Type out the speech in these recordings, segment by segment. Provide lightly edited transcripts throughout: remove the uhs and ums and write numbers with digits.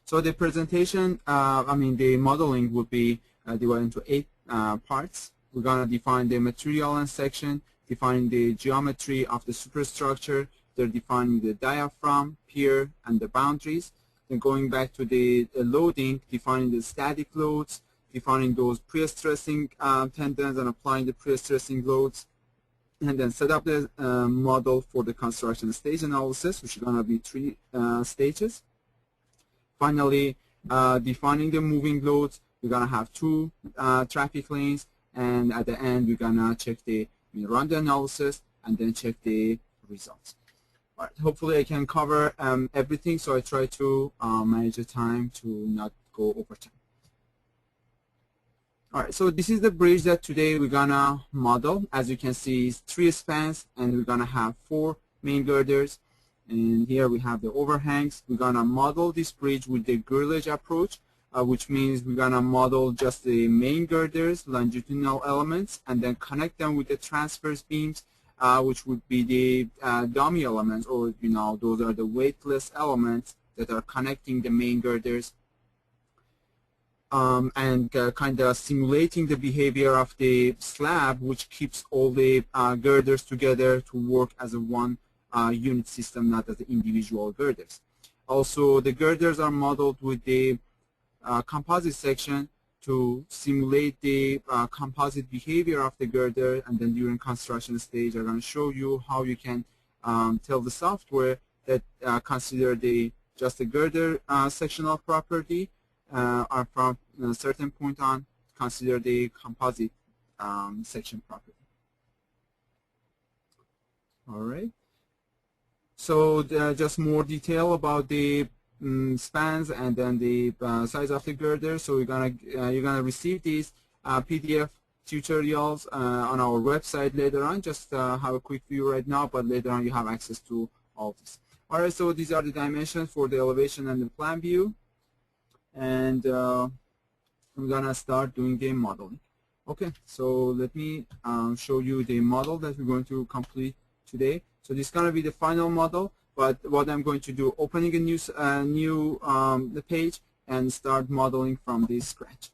So the presentation, the modeling would be divided into 8 parts. We're going to define the material and section, defining the geometry of the superstructure, then defining the diaphragm, pier, and the boundaries. Then going back to the loading, defining the static loads, defining those pre-stressing tendons and applying the pre-stressing loads, and then set up the model for the construction stage analysis, which is going to be 3 stages. Finally, defining the moving loads, we're going to have 2 traffic lanes, and at the end, we're going to check run the analysis and then check the results. All right, hopefully I can cover everything, so I try to manage the time to not go over time. All right, so this is the bridge that today we're going to model. As you can see, it's 3 spans, and we're going to have 4 main girders. And here we have the overhangs. We're going to model this bridge with the girdage approach, which means we're going to model just the main girders, longitudinal elements, and then connect them with the transverse beams, which would be the dummy elements, or those are the weightless elements that are connecting the main girders, and kind of simulating the behavior of the slab, which keeps all the girders together to work as a one unit system, not as the individual girders. Also, the girders are modeled with the composite section to simulate the composite behavior of the girder, and then during construction stage, I'm going to show you how you can tell the software that consider just the girder sectional property, or from a certain point on, consider the composite section property. All right. So just more detail about the spans and then the size of the girder. So you're gonna receive these PDF tutorials on our website later on. Just have a quick view right now, but later on you have access to all this. All right. So these are the dimensions for the elevation and the plan view, and I'm gonna start doing the modeling. Okay. So let me show you the model that we're going to complete today. So this is going to be the final model, but what I'm going to do, opening a new page and start modeling from the scratch.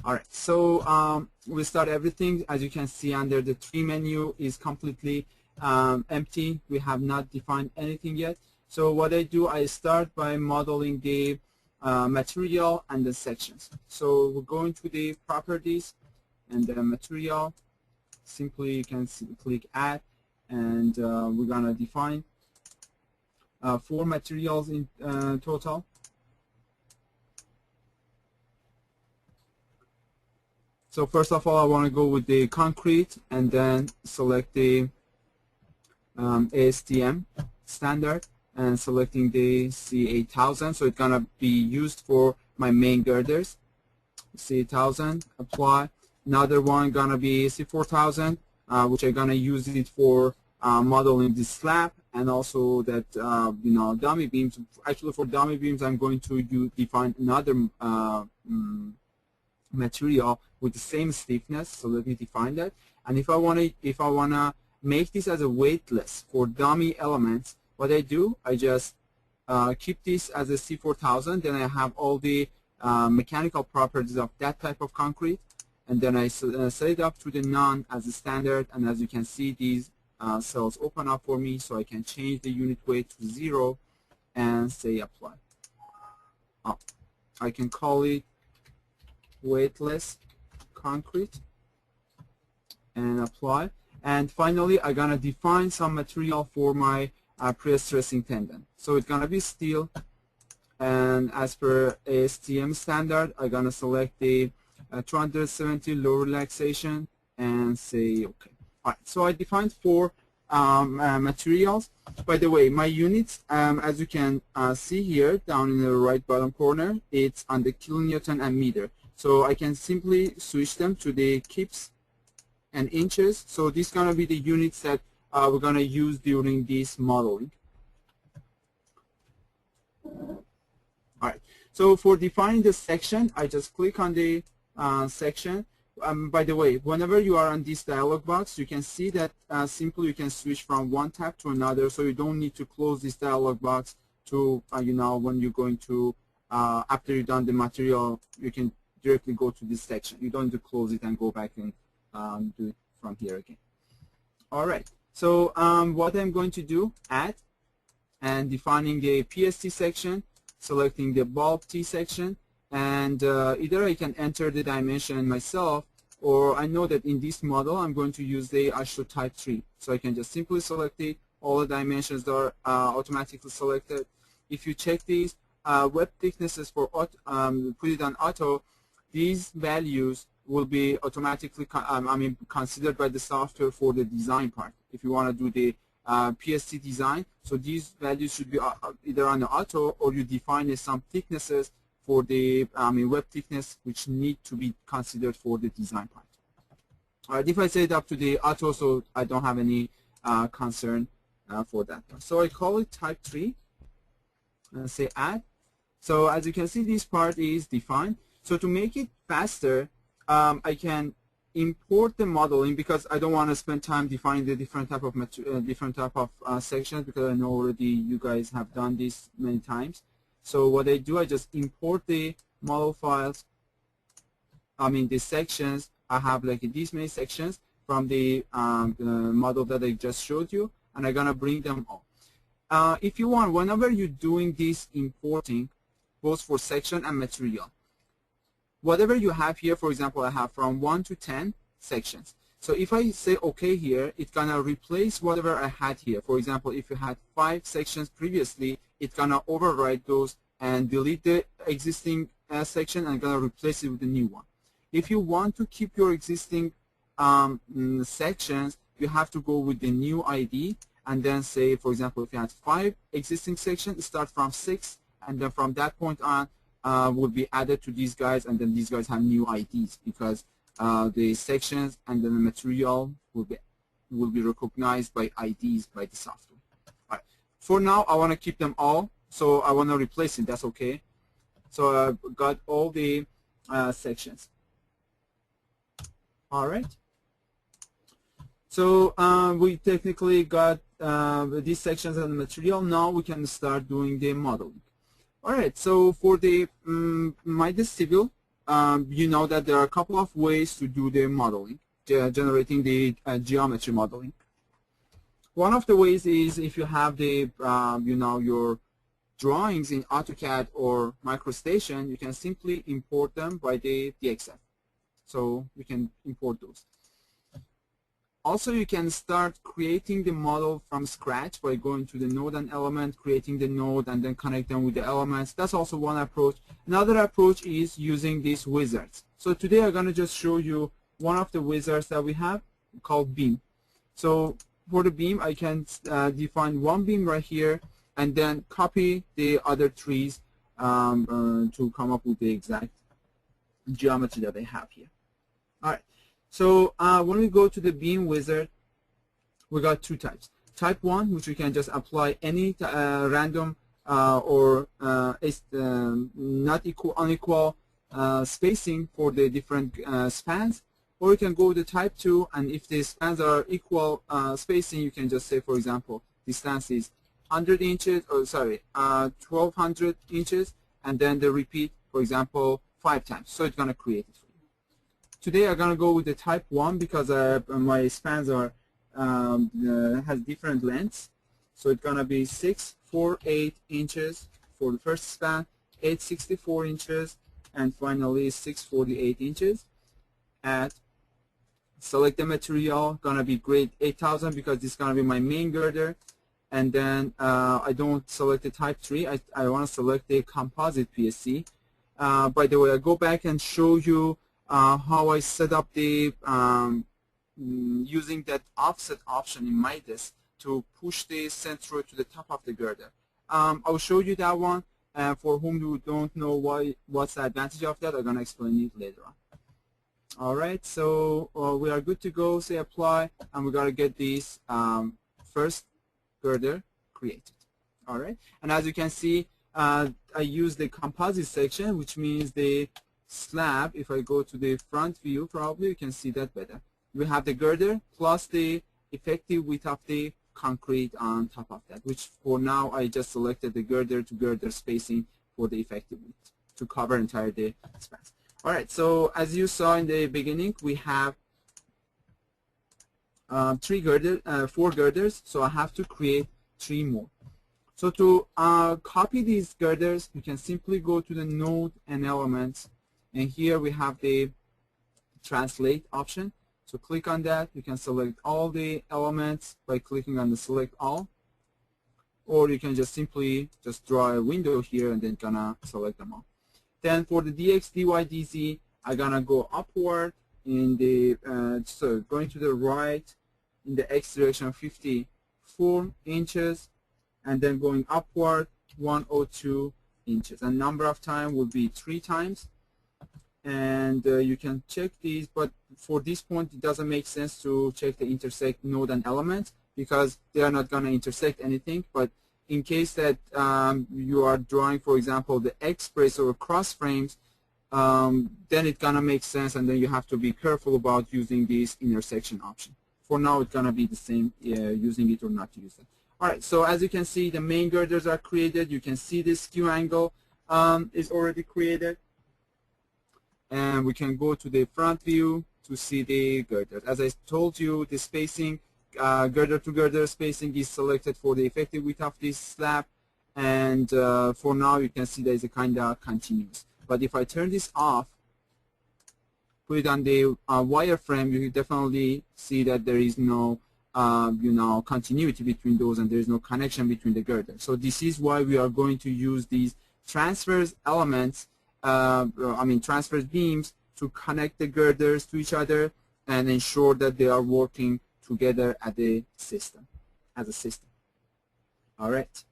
All right, so we start everything. As you can see, under the tree menu is completely empty. We have not defined anything yet. So what I do, I start by modeling the material and the sections. So we're going to the properties and the material. Simply you can click add, and we're going to define 4 materials in total. So first of all, I want to go with the concrete and then select the ASTM standard, and selecting the C8000, so it's going to be used for my main girders. C8000, apply. Another one going to be C4000, which I'm going to use it for modeling the slab, and also that dummy beams. Actually, for dummy beams, I'm going to define another material with the same stiffness. So let me define that. And if I wanna make this as a weightless for dummy elements, what I do, I just keep this as a C4000, then I have all the mechanical properties of that type of concrete, and then I set it up to the none as a standard, and as you can see, these cells open up for me, so I can change the unit weight to 0 and say apply. I can call it weightless concrete and apply. And finally, I'm going to define some material for my pre-stressing tendon. So it's going to be steel, and as per ASTM standard, I'm going to select the 270 low relaxation and say OK. All right, so I defined 4 materials. By the way, my units, as you can see here down in the right bottom corner, it's on the kilonewton and meter. So I can simply switch them to the kips and inches. So these are going to be the units that we're going to use during this modeling. All right. So for defining the section, I just click on the section. By the way, whenever you are on this dialog box, you can see that simply you can switch from one tab to another, so you don't need to close this dialog box to, you know, when you're going to, after you've done the material, you can directly go to this section. You don't need to close it and go back and do it from here again. All right, so what I'm going to do, add, and defining the PST section, selecting the bulb T section, and either I can enter the dimension myself, or I know that in this model I'm going to use the ASHTO type 3. So I can just simply select it. All the dimensions are automatically selected. If you check these web thicknesses for put it on auto, these values will be automatically considered by the software for the design part. If you want to do the PST design, so these values should be either on the auto, or you define some thicknesses for the web thickness which need to be considered for the design part. All right, if I set it up to the auto, so I don't have any concern for that one. So I call it type 3 and say add. So as you can see, this part is defined. So to make it faster, I can import the modeling, because I don't want to spend time defining the different type of sections, because I know already you guys have done this many times. So what I do, I just import the model files, the sections. I have like these many sections from the model that I just showed you, and I'm gonna bring them all. If you want, whenever you're doing this importing, both for section and material, whatever you have here, for example, I have from 1 to 10 sections. So if I say OK here, it's gonna replace whatever I had here. For example, if you had 5 sections previously, it's gonna override those and delete the existing section and gonna replace it with a new one. If you want to keep your existing sections, you have to go with the new ID, and then say, for example, if you had 5 existing sections, start from 6, and then from that point on will be added to these guys, and then these guys have new IDs, because the sections and then the material will be recognized by IDs by the software. All right. For now, I want to keep them all, so I want to replace it. That's okay. So I've got all the sections. All right. So we technically got these sections and the material. Now we can start doing the modeling. All right. So for the Midas Civil, you know that there are a couple of ways to do the modeling, generating the geometry modeling. One of the ways is if you have the your drawings in AutoCAD or MicroStation, you can simply import them by the DXF. So you can import those. Also, you can start creating the model from scratch by going to the node and element, creating the node, and then connect them with the elements. That's also one approach. Another approach is using these wizards. So today I'm going to just show you one of the wizards that we have called beam. So for the beam, I can define one beam right here, and then copy the other trees to come up with the exact geometry that I have here. All right. So when we go to the beam wizard, we got 2 types. Type 1, which we can just apply any random or not unequal spacing for the different spans, or you can go to type 2, and if the spans are equal spacing, you can just say, for example, distance is 100 inches, or sorry, 1200 inches, and then the repeat, for example, 5 times. So it's going to create it for you. Today I'm going to go with the type 1 because my spans are has different lengths. So it's going to be 648 inches for the first span, 864 inches, and finally 648 inches. Add, select the material, going to be grade 8000 because this is going to be my main girder. And then I don't select the type 3. I want to select the composite PSC. By the way, I go back and show you how I set up the using that offset option in Midas to push the centroid to the top of the girder. I'll show you that one. For whom you don't know what's the advantage of that, I'm going to explain it later on. All right, so we are good to go. Say apply, and we got to get this first girder created. All right, and as you can see, I use the composite section, which means the slab, if I go to the front view, probably you can see that better. We have the girder plus the effective width of the concrete on top of that, which for now I just selected the girder to girder spacing for the effective width to cover entire the span. All right, so as you saw in the beginning, we have 4 girders, so I have to create 3 more. So to copy these girders, you can simply go to the node and elements, and here we have the translate option. So click on that. You can select all the elements by clicking on the select all, or you can just simply just draw a window here and then gonna select them all. Then for the dx, dy, dz, I'm gonna go upward in the so going to the right in the x direction 54 inches, and then going upward 102 inches. And number of time will be 3 times. And you can check these, but for this point it doesn't make sense to check the intersect node and element because they are not going to intersect anything. But in case that you are drawing, for example, the X-brace or cross frames, then it's going to make sense, and then you have to be careful about using this intersection option. For now it's going to be the same, using it or not to use it. Alright, so as you can see, the main girders are created. You can see the skew angle is already created. And we can go to the front view to see the girders. As I told you, the spacing, girder to girder spacing is selected for the effective width of this slab. And for now, you can see there is a kind of continuous. But if I turn this off, put it on the wireframe, you definitely see that there is no continuity between those, and there is no connection between the girders. So this is why we are going to use these transverse elements, transverse beams, to connect the girders to each other and ensure that they are working together as a system. All right.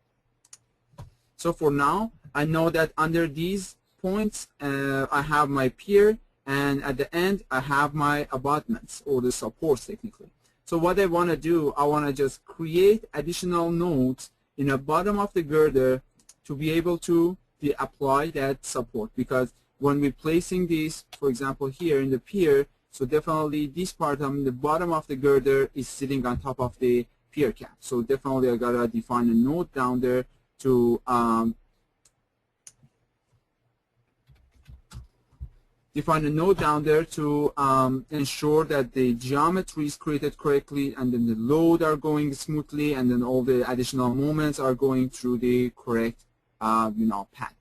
So for now, I know that under these points, I have my pier, and at the end, I have my abutments or the supports technically. So what I want to do, I want to just create additional nodes in the bottom of the girder to be able to apply that support, because when we're placing this, for example, here in the pier, so definitely this part on the bottom of the girder is sitting on top of the pier cap. So definitely I gotta define a node down there to ensure that the geometry is created correctly, and then the load are going smoothly, and then all the additional movements are going through the correct path.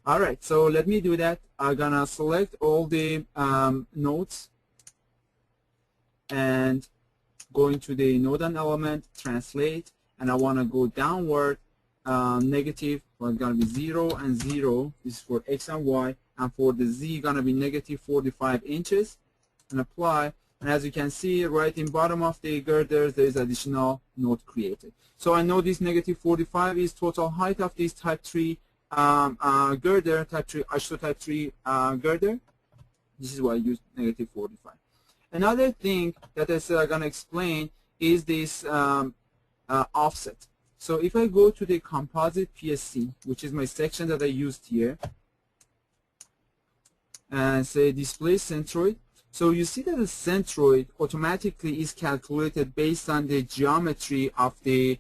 All right, so let me do that. I'm gonna select all the nodes and going to the node and element, translate, and I want to go downward negative. Well, it's gonna be 0 and 0. This is for X and Y, and for the Z gonna be negative 45 inches, and apply. And as you can see, right in bottom of the girders, there is additional node created. So I know this negative 45 is total height of this type 3 girder, type 3 isotype 3 girder. This is why I use negative 45. Another thing that I said I'm going to explain is this offset. So if I go to the composite PSC, which is my section that I used here, and say display centroid, so you see that the centroid automatically is calculated based on the geometry of the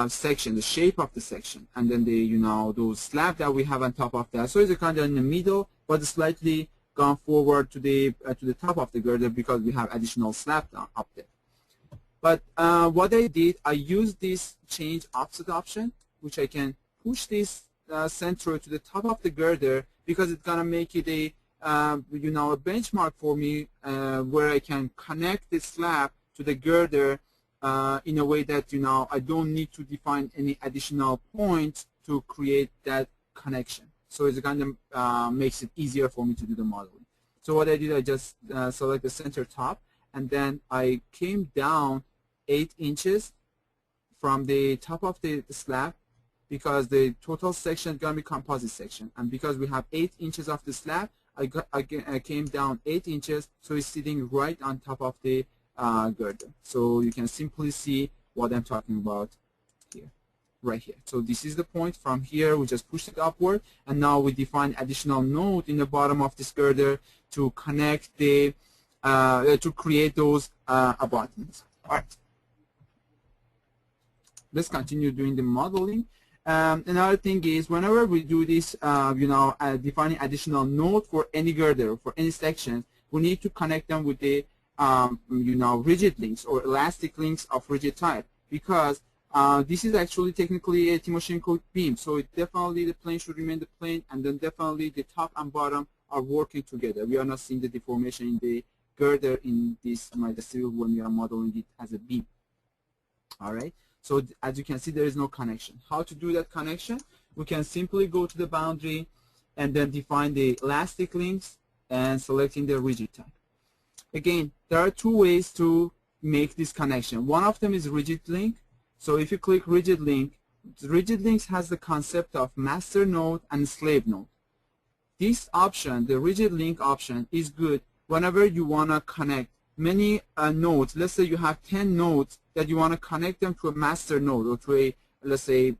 section, the shape of the section, and then the those slab that we have on top of that. So it's kind of in the middle, but slightly gone forward to the top of the girder because we have additional slab up there. But what I did, I used this change offset option, which I can push this centroid to the top of the girder because it's gonna make it a a benchmark for me where I can connect the slab to the girder in a way that I don't need to define any additional points to create that connection. So it kind of makes it easier for me to do the modeling. So what I did, I just select the center top, and then I came down 8 inches from the top of the slab, because the total section is going to be composite section, and because we have 8 inches of the slab, I came down 8 inches, so it's sitting right on top of the girder. So you can simply see what I'm talking about here. right here. So this is the point. From here we just push it upward, and now we define additional node in the bottom of this girder to connect the to create those abutments. All right, let's continue doing the modeling. Another thing is, whenever we do this, defining additional node for any girder, for any section, we need to connect them with the rigid links or elastic links of rigid type, because this is actually technically a Timoshenko beam, so it definitely the plane should remain the plane, and then definitely the top and bottom are working together. We are not seeing the deformation in the girder in this Midas Civil when we are modeling it as a beam. All right. So as you can see, there is no connection. How to do that connection? We can simply go to the boundary and then define the elastic links and selecting the rigid type. Again, there are two ways to make this connection. One of them is rigid link. So if you click rigid link, rigid links has the concept of master node and slave node. This option, the rigid link option, is good whenever you want to connect many nodes. Let's say you have 10 nodes that you want to connect them to a master node or to a, let's say,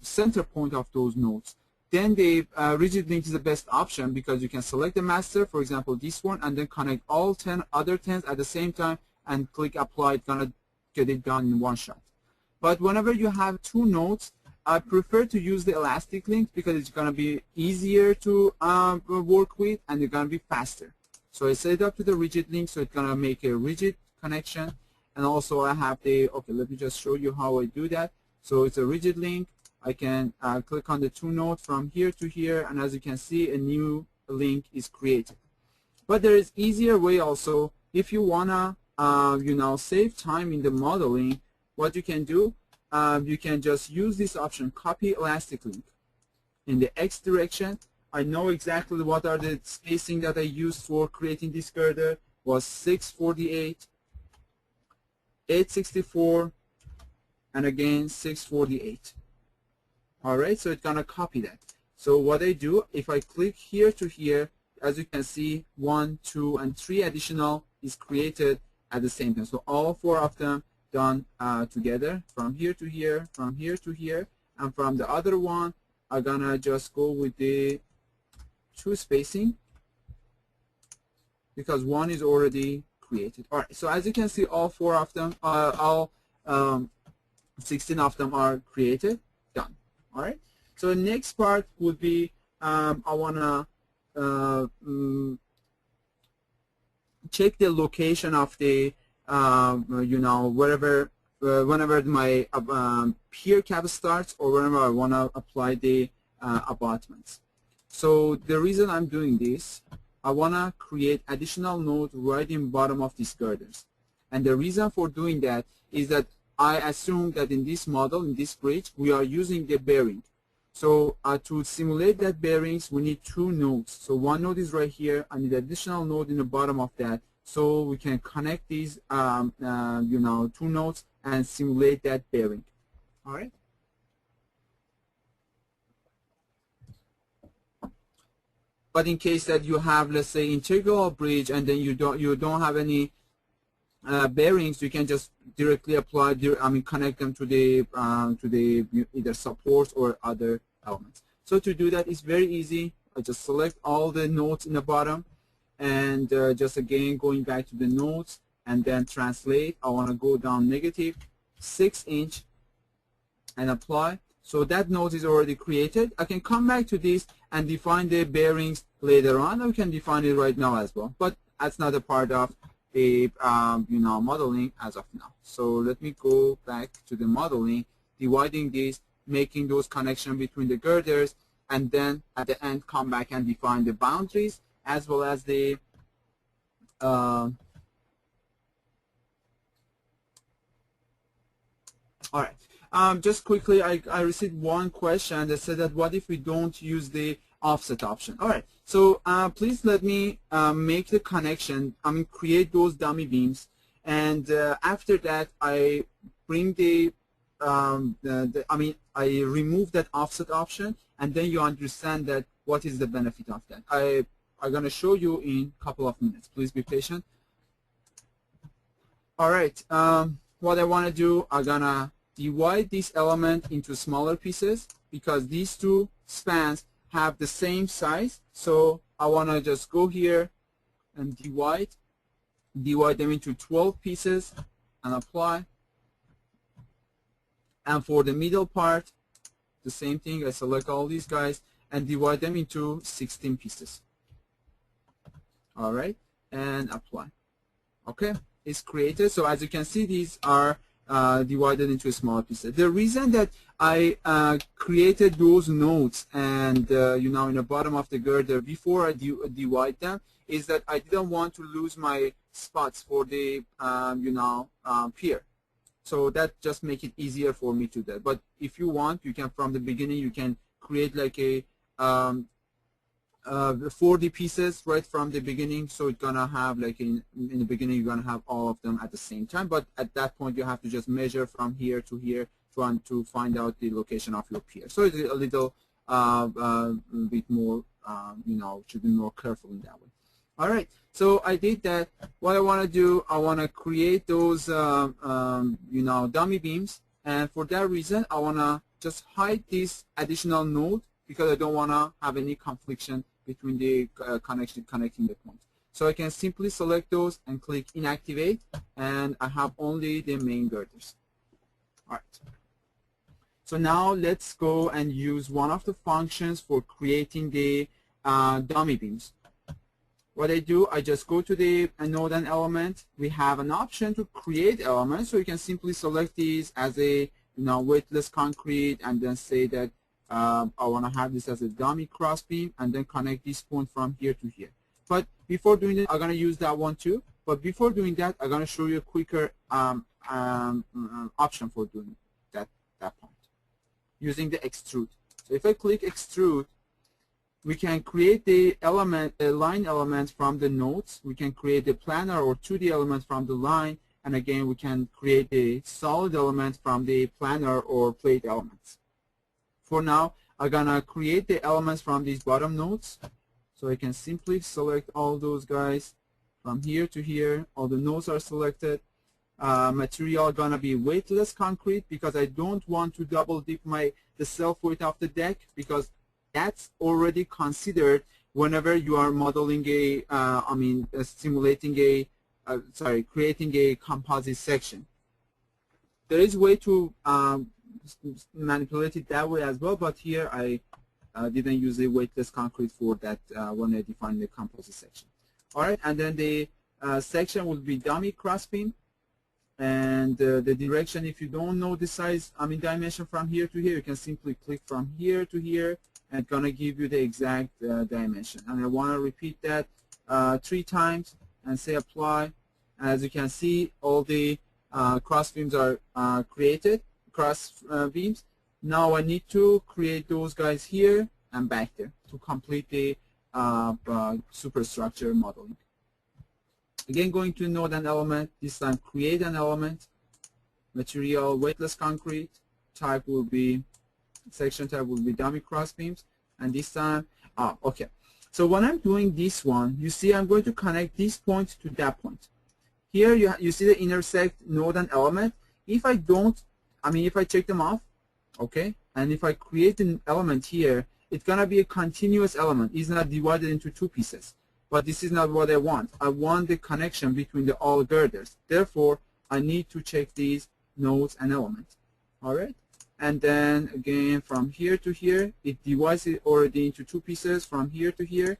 center point of those nodes. Then the rigid link is the best option, because you can select the master, for example this one, and then connect all 10 other 10s at the same time and click apply. It's gonna get it done in one shot. But whenever you have two nodes, I prefer to use the elastic link because it's gonna be easier to work with, and it's gonna be faster. So I set it up to the rigid link, so it's gonna make a rigid connection. And also I have the, okay, let me just show you how I do that. So it's a rigid link. I can click on the two nodes from here to here, and as you can see, a new link is created. But there is easier way also. If you wanna save time in the modeling, what you can do, you can just use this option, copy elastic link. In the X direction, I know exactly what are the spacing that I used for creating this girder was 648, 864, and again 648. All right, so it's gonna copy that. So what I do, if I click here to here, as you can see, 1, 2, and 3 additional is created at the same time. So all 4 of them done together, from here to here, from here to here, and from the other one, I'm gonna just go with the 2 spacing because 1 is already created. All right, so as you can see, all 4 of them, all 16 of them are created, done. All right, so the next part would be I wanna check the location of the wherever whenever my pier cap starts, or whenever I want to apply the abutments. So the reason I'm doing this, I want to create additional node right in bottom of these girders. And the reason for doing that is that I assume that in this model, in this bridge, we are using the bearing. So to simulate that bearings, we need 2 nodes. So one node is right here. I need an additional node in the bottom of that, so we can connect these 2 nodes and simulate that bearing. All right. But in case that you have, let's say, integral bridge, and then you don't have any bearings, you can just directly apply, connect them to the either supports or other elements. So to do that, it's very easy. I just select all the nodes in the bottom, and just again going back to the nodes, and then translate. I want to go down -6 inch and apply. So that node is already created. I can come back to this and define the bearings later on. I can define it right now as well, but that's not a part of the modeling as of now. So let me go back to the modeling, dividing this, making those connections between the girders, and then at the end come back and define the boundaries as well as the all right. Just quickly, I received one question that said that what if we don't use the offset option? All right. So please let me make the connection. Create those dummy beams, and after that, I bring I remove that offset option, and then you understand that what is the benefit of that. I'm gonna show you in a couple of minutes. Please be patient. All right. What I want to do, I'm gonna divide this element into smaller pieces because these two spans have the same size. So I want to just go here and divide them into 12 pieces and apply. And for the middle part, the same thing. I select all these guys and divide them into 16 pieces. All right, and apply. Okay, it's created. So as you can see, these are divided into smaller pieces. The reason that I created those nodes and you know, in the bottom of the girder before I divide them is that I didn't want to lose my spots for the you know, pier. So that just make it easier for me to do that. But if you want, you can from the beginning you can create like a 40 pieces right from the beginning. So it's gonna have like in the beginning you're gonna have all of them at the same time. But at that point you have to just measure from here to here, trying to find out the location of your pier. So it's a little bit more you know, should be more careful in that way. All right, so I did that. What I want to do, I want to create those you know, dummy beams, and for that reason I want to just hide this additional node because I don't want to have any confliction between the connecting the points. So I can simply select those and click inactivate, and I have only the main girders. All right. So now let's go and use one of the functions for creating the dummy beams. What I do, I just go to the node and element. We have an option to create elements, so you can simply select these as a, you know, weightless concrete, and then say that I want to have this as a dummy crossbeam, and then connect this point from here to here. But before doing that, I'm going to use that one too. But before doing that, I'm going to show you a quicker option for doing that point using the extrude. So if I click extrude, we can create the line element from the nodes. We can create the planar or 2D element from the line, and again we can create a solid element from the planar or plate elements. For now, I'm gonna create the elements from these bottom nodes. So I can simply select all those guys from here to here. All the nodes are selected. Material gonna be weightless concrete because I don't want to double dip the self weight of the deck, because that's already considered whenever you are modeling simulating creating a composite section. There is a way to manipulate it that way as well, but here I didn't use a weightless concrete for that when I define the composite section. All right, and then the section will be dummy crossbeam, and the direction, if you don't know the size, dimension from here to here, you can simply click from here to here, and it's gonna give you the exact dimension. And I want to repeat that 3 times and say apply. As you can see, all the cross beams are created, beams. Now I need to create those guys here and back there to complete the superstructure modeling. Again, going to node and element, this time create an element, material weightless concrete, type will be, section type will be dummy cross beams, and this time, okay. So when I'm doing this one, you see I'm going to connect this point to that point. Here you see the intersect node and element. If I don't, if I check them off, okay, and if I create an element here, it's gonna be a continuous element. It's not divided into 2 pieces. But this is not what I want. I want the connection between the all girders. Therefore, I need to check these nodes and elements. All right, and then again from here to here, it divides it already into 2 pieces from here to here.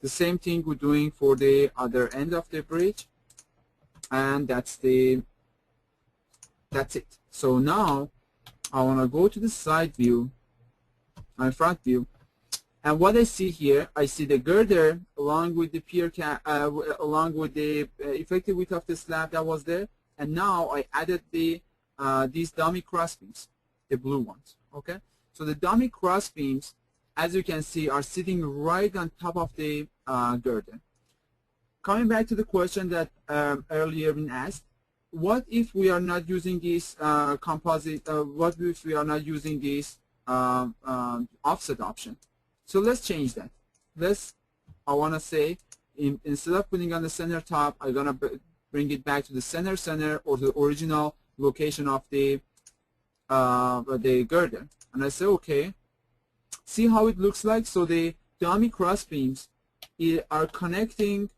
The same thing we're doing for the other end of the bridge, and that's it. So now I want to go to the side view and front view. And what I see here, I see the girder along with the pier along with the effective width of the slab that was there, and now I added the these dummy cross beams, the blue ones. Okay, so the dummy cross beams, as you can see, are sitting right on top of the girder. Coming back to the question that earlier been asked, what if we are not using this composite? What if we are not using this offset option? So let's change that. I want to say, instead of putting on the center top, I'm going to bring it back to the center or the original location of the the girder. And I say okay. See how it looks like? So the dummy cross beams are connecting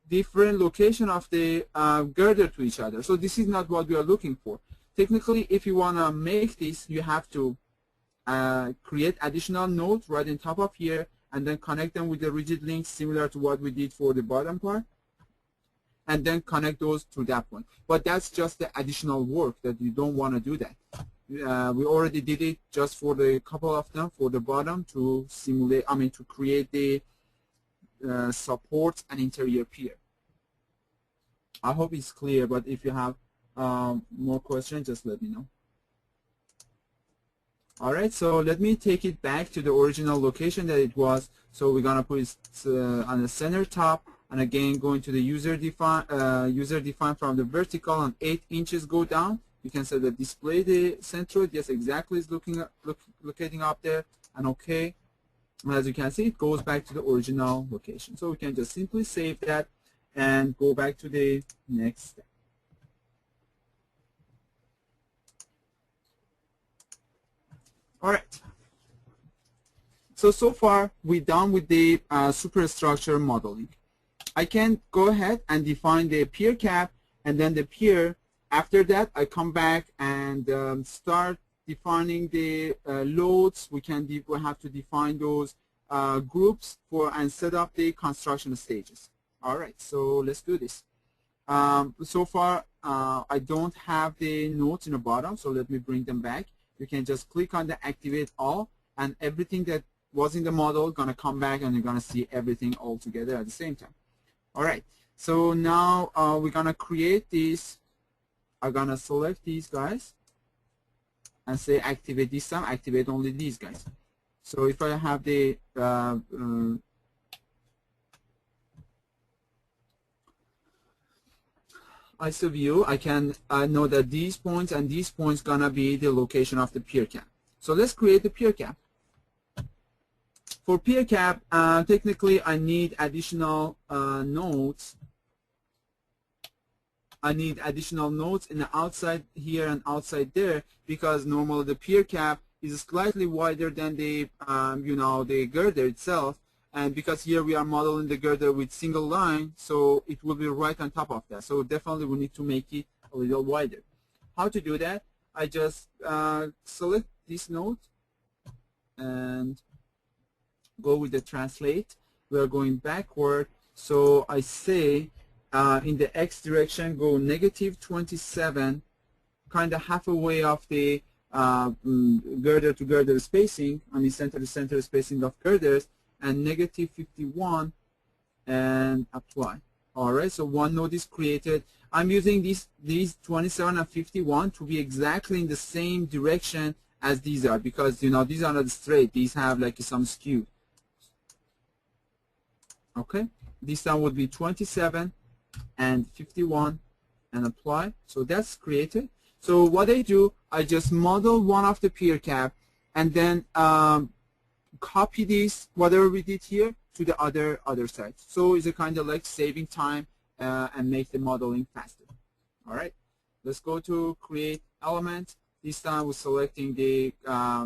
different location of the girder to each other. So this is not what we are looking for. Technically, if you want to make this, you have to create additional nodes right on top of here and then connect them with the rigid links similar to what we did for the bottom part, and then connect those to that point. But that's just the additional work that you don't want to do that. We already did it just for the couple of them for the bottom to simulate, to create the supports and interior pier. I hope it's clear, but if you have more questions, just let me know. All right, so let me take it back to the original location that it was. So we're gonna put it on the center top, and again going to the user define from the vertical and 8 inches go down. You can say that display the centroid. Yes, exactly, is locating up there, and okay. And as you can see, it goes back to the original location. So we can just simply save that and go back to the next step. All right. So far we're done with the superstructure modeling. I can go ahead and define the pier cap, and then the pier. After that, I come back and start defining the loads. We have to define those groups and set up the construction stages. All right, so let's do this. So far, I don't have the nodes in the bottom, so let me bring them back. You can just click on the activate all, and everything that was in the model gonna come back, and you're gonna see everything all together at the same time. All right, so now we're gonna create these. I'm gonna select these guys and say activate this time, activate only these guys. So if I have the ISO view, I can know that these points and these points gonna be the location of the pier cap. So let's create the pier cap. For pier cap, technically I need additional nodes. I need additional nodes in the outside here and outside there, because normally the pier cap is slightly wider than the the girder itself, and because here we are modeling the girder with single line, so it will be right on top of that. So definitely we need to make it a little wider. How to do that? I just select this node and go with the translate. We are going backward, so I say in the X direction go -27, kind of halfway of the girder to girder spacing, center to center spacing of girders, and -51, and apply. All right, so one node is created. I'm using these 27 and 51 to be exactly in the same direction as these are, because these are not straight. These have like some skew. Okay, this time would be 27 and 51 and apply. So that's created. So what I do, I just model one of the pier cap and then copy this, whatever we did here, to the other side. So it's a kind of like saving time and make the modeling faster. All right, let's go to create element. This time we're selecting the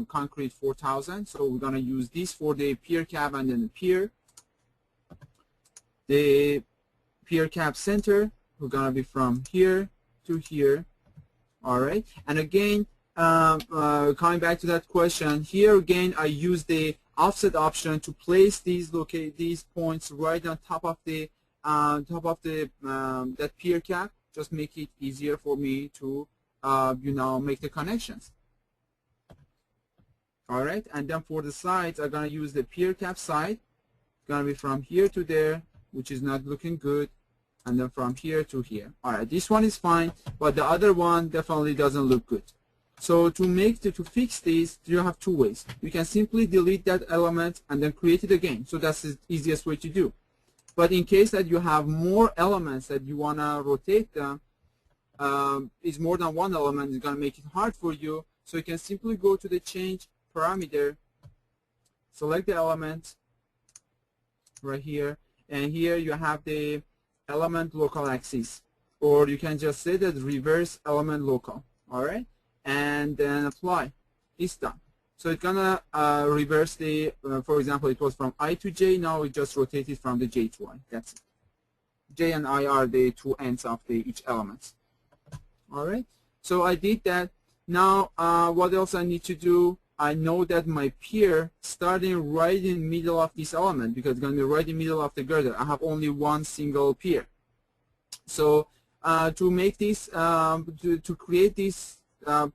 concrete 4000. So we're gonna use this for the pier cap and then the pier. The pier cap center, we're gonna be from here to here. All right, and again, coming back to that question, here again I use the offset option to place these points right on top of the that pier cap. Just make it easier for me to make the connections. All right, and then for the sides, I'm gonna use the pier cap side. It's gonna be from here to there, which is not looking good, and then from here to here. All right, this one is fine, but the other one definitely doesn't look good. So to fix this, you have two ways. You can simply delete that element and then create it again. So that's the easiest way to do. But in case that you have more elements that you wanna rotate them, is more than one element, it's gonna make it hard for you. So you can simply go to the change parameter, select the element right here, and here you have the element local axis, or you can just say that reverse element local. All right, and then apply. It's done. So it's gonna reverse the, for example, it was from I to J, now it just rotated from the J to I. That's it. J and I are the two ends of each element. All right. So I did that. Now what else I need to do? I know that my pier starting right in the middle of this element, because it's going to be right in the middle of the girder. I have only one single pier. So to make this, to create this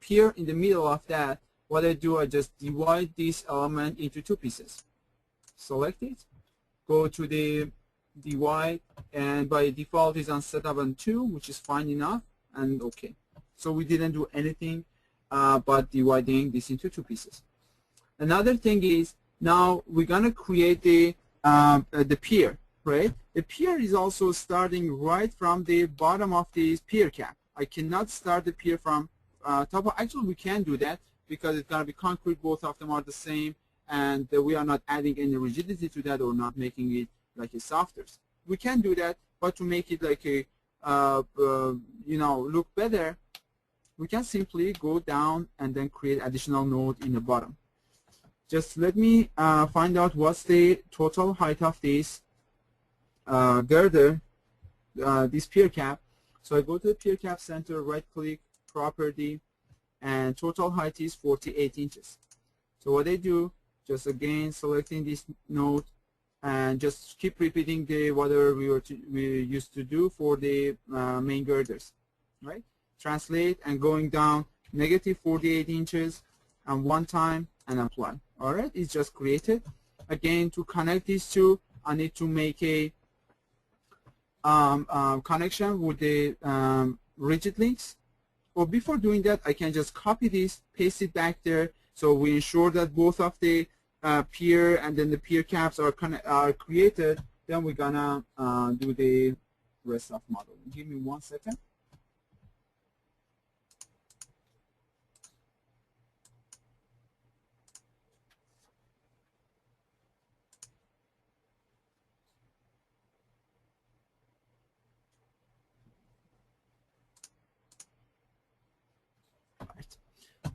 pier in the middle of that, what I do, I just divide this element into two pieces. Select it, go to the divide, and by default is on setup on 2, which is fine enough, and okay. So we didn't do anything but dividing this into two pieces. Another thing is, now we're gonna create the pier, right? The pier is also starting right from the bottom of the pier cap. I cannot start the pier from top. Actually, we can do that because it's gonna be concrete. Both of them are the same, and we are not adding any rigidity to that or not making it like a softer. We can do that, but to make it like a look better, we can simply go down and then create additional node in the bottom. Just let me find out what's the total height of this girder, this pier cap. So I go to the pier cap center, right click, property, and total height is 48 inches. So what I do, just again selecting this node and just keep repeating the whatever we used to do for the main girders, right? Translate and going down negative 48 inches and one time and apply. All right, it's just created. Again, to connect these two, I need to make a connection with the rigid links. Or before doing that, I can just copy this, paste it back there, so we ensure that both of the pier and then the pier caps are created. Then we're gonna do the rest of model. Give me 1 second.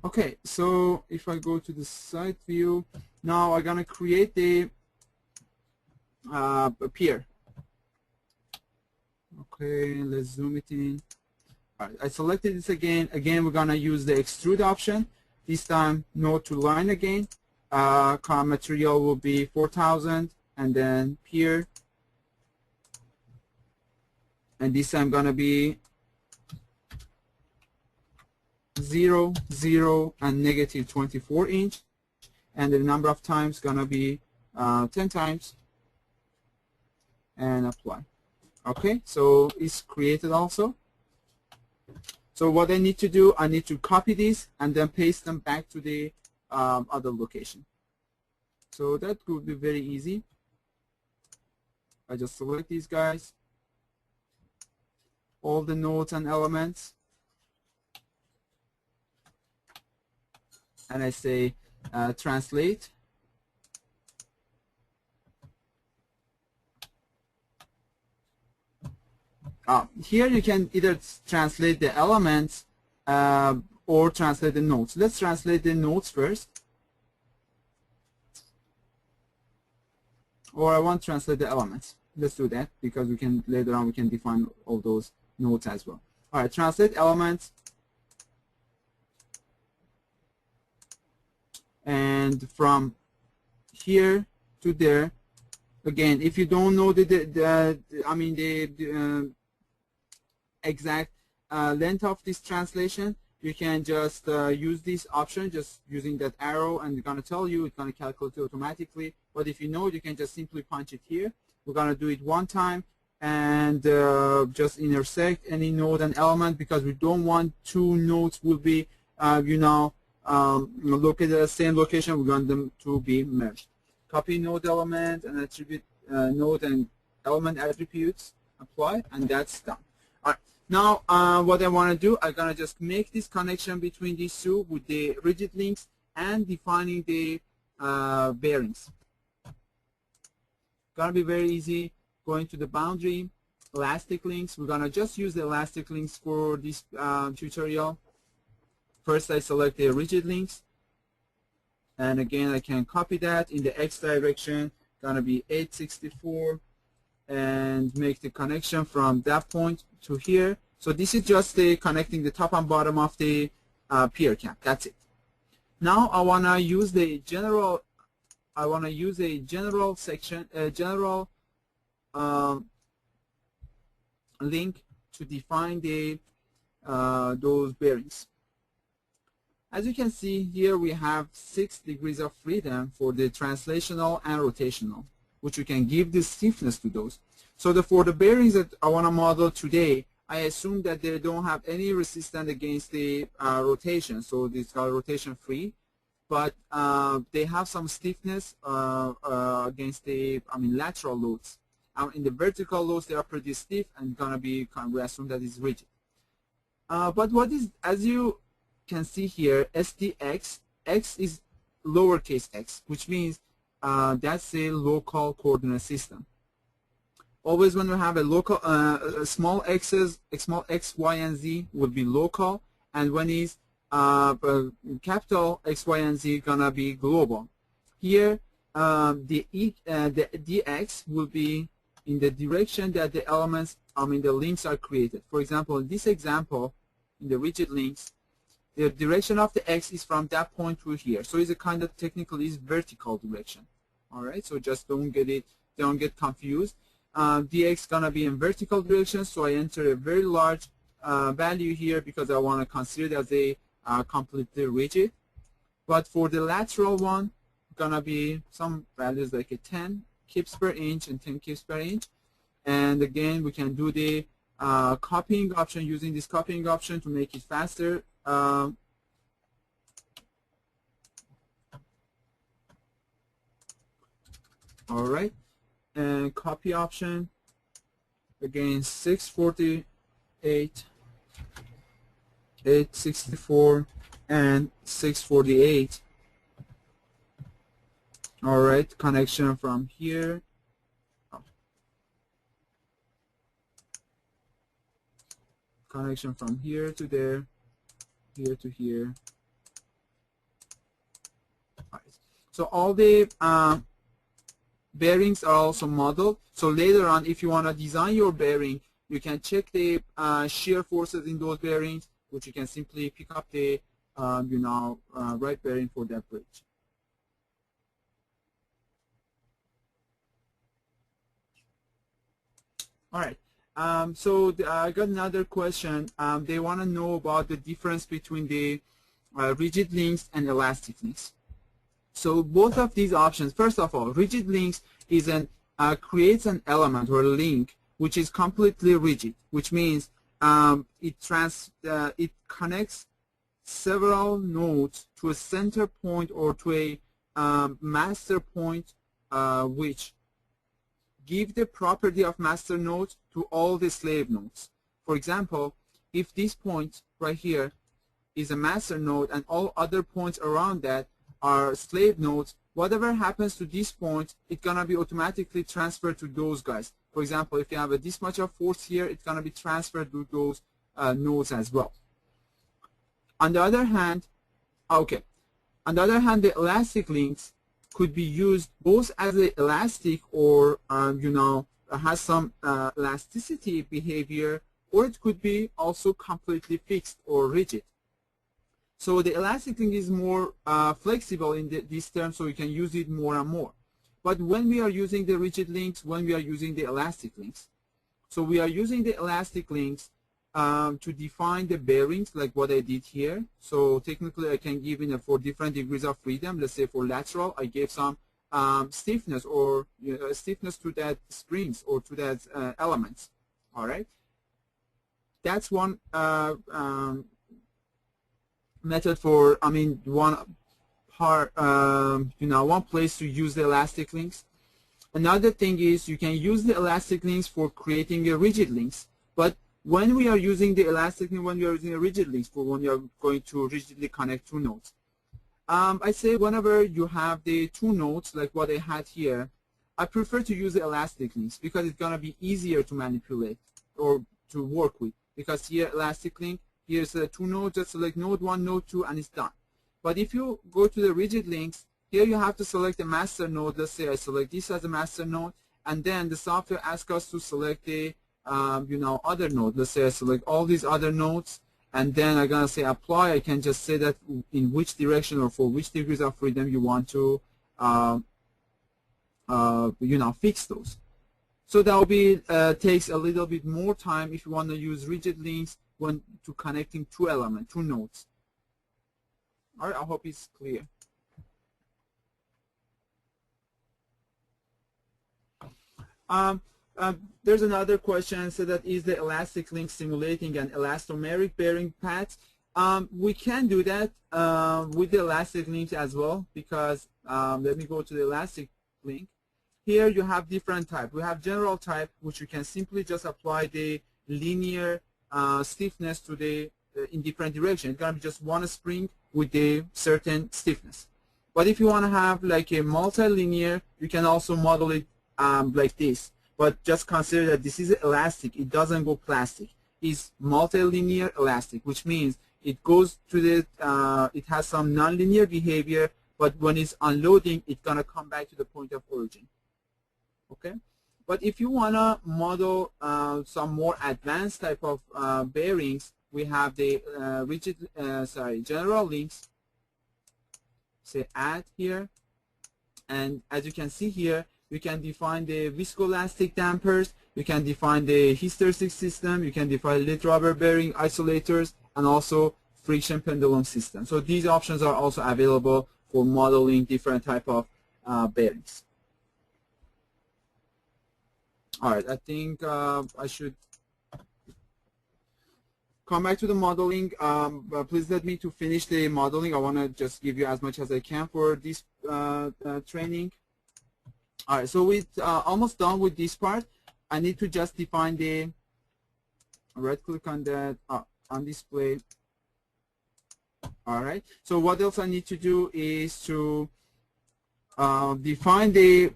Okay, so if I go to the side view, now I'm gonna create the pier. Okay, let's zoom it in. All right, I selected this again. Again, we're gonna use the extrude option. This time, node to line again. Material will be 4000, and then pier. And this time gonna be 0, 0, and negative 24 inch, and the number of times gonna be 10 times, and apply. Okay, so it's created also. So what I need to do, I need to copy this and then paste them back to the other location. So that could be very easy. I just select these guys, all the nodes and elements, and I say translate. Here you can either translate the elements or translate the nodes. Let's translate the nodes first. Or I want to translate the elements. Let's do that because we can later on we can define all those nodes as well. All right, translate elements. And from here to there, again, if you don't know the exact length of this translation, you can just use this option, just using that arrow, and it's going to tell you, it's going to calculate it automatically. But if you know it, you can just simply punch it here. We're going to do it one time and just intersect any node and element, because we don't want two nodes will be, located at the same location. We want them to be merged. Copy node element and attribute node and element attributes, apply, and that's done. All right. Now what I want to do, I'm going to just make this connection between these two with the rigid links and defining the bearings. Going to be very easy. Going to the boundary, elastic links. We're going to just use the elastic links for this tutorial. First I select the rigid links, and again I can copy that in the X direction, gonna be 864, and make the connection from that point to here. So this is just the connecting the top and bottom of the pier cap. That's it. Now I wanna use the general. I wanna use a general section, a general link to define the those bearings. As you can see here, we have 6 degrees of freedom for the translational and rotational, which you can give the stiffness to those. So for the bearings that I want to model today, I assume that they don't have any resistance against the rotation, so it's called rotation free, but they have some stiffness against the lateral loads. In the vertical loads, they are pretty stiff and gonna be, we assume that is rigid. But what is, as you can see here, SDX, X is lowercase x, which means that's a local coordinate system. Always when we have a local, small x's, small x, y, and z will be local, and when it's capital X, Y, and Z gonna be global. Here, the dx will be in the direction that the elements, the links are created. For example, in this example, in the rigid links, the direction of the x is from that point to here. So it's a kind of technically is vertical direction. All right, so just don't get confused. Dx gonna be in vertical direction, so I enter a very large value here because I want to consider it as a completely rigid. But for the lateral one, gonna be some values like a 10 kips per inch and 10 kips per inch. And again, we can do the copying option, using this copying option to make it faster. All right, and copy option, again 648, 864, and 648. All right, connection from here. Connection from here to there, here to here. All right. So all the bearings are also modeled. So later on, if you want to design your bearing, you can check the shear forces in those bearings, which you can simply pick up the right bearing for that bridge. All right. So I got another question. They want to know about the difference between the rigid links and elastic links. So both of these options, first of all, rigid links is creates an element or a link which is completely rigid, which means it connects several nodes to a center point or to a master point, which give the property of master nodes to all the slave nodes. For example, if this point right here is a master node and all other points around that are slave nodes, whatever happens to this point, it's gonna be automatically transferred to those guys. For example, if you have this much of force here, it's gonna be transferred to those nodes as well. On the other hand, the elastic links could be used both as an elastic or has some elasticity behavior, or it could be also completely fixed or rigid. So the elastic link is more flexible in this term, so you can use it more and more. But when we are using the rigid links, when we are using the elastic links, so we are using the elastic links to define the bearings, like what I did here. So technically, I can give for different degrees of freedom. Let's say for lateral, I gave some stiffness or stiffness to that springs or to that elements. All right, that's one method for one place to use the elastic links. Another thing is you can use the elastic links for creating a rigid links, but when we are using the elastic link, when we are using a rigid links, for when you are going to rigidly connect two nodes, I say whenever you have the two nodes like what I had here, I prefer to use the elastic links because it's gonna be easier to manipulate or to work with, because here elastic link Here's the 2 nodes, just select node 1, node 2, and it's done. But if you go to the rigid links, here you have to select the master node. Let's say I select this as a master node, and then the software asks us to select the other node. Let's say I select all these other nodes, and then I'm gonna say apply. I can just say that in which direction or for which degrees of freedom you want to fix those. So that will be takes a little bit more time if you want to use rigid links when to connecting 2 elements, 2 nodes. All right, I hope it's clear. There's another question, so that is the elastic link simulating an elastomeric bearing path. We can do that with the elastic links as well, because let me go to the elastic link. Here you have different type. We have general type, which you can simply just apply the linear stiffness to the in different direction. It's gonna be just one spring with a certain stiffness. But if you want to have like a multilinear, you can also model it like this. But just consider that this is elastic. It doesn't go plastic. It's multilinear elastic, which means it goes to the it has some nonlinear behavior, but when it's unloading, it's gonna come back to the point of origin. Okay, but if you wanna model some more advanced type of bearings, we have the general links. Say add here, and as you can see here, you can define the viscoelastic dampers, you can define the hysteresis system, you can define lead rubber bearing isolators, and also friction pendulum system. So these options are also available for modeling different type of bearings. All right, I think I should come back to the modeling. Please let me to finish the modeling. I want to just give you as much as I can for this training. All right, so we're almost done with this part. I need to just define the right-click on that on display. All right. So what else I need to do is to define the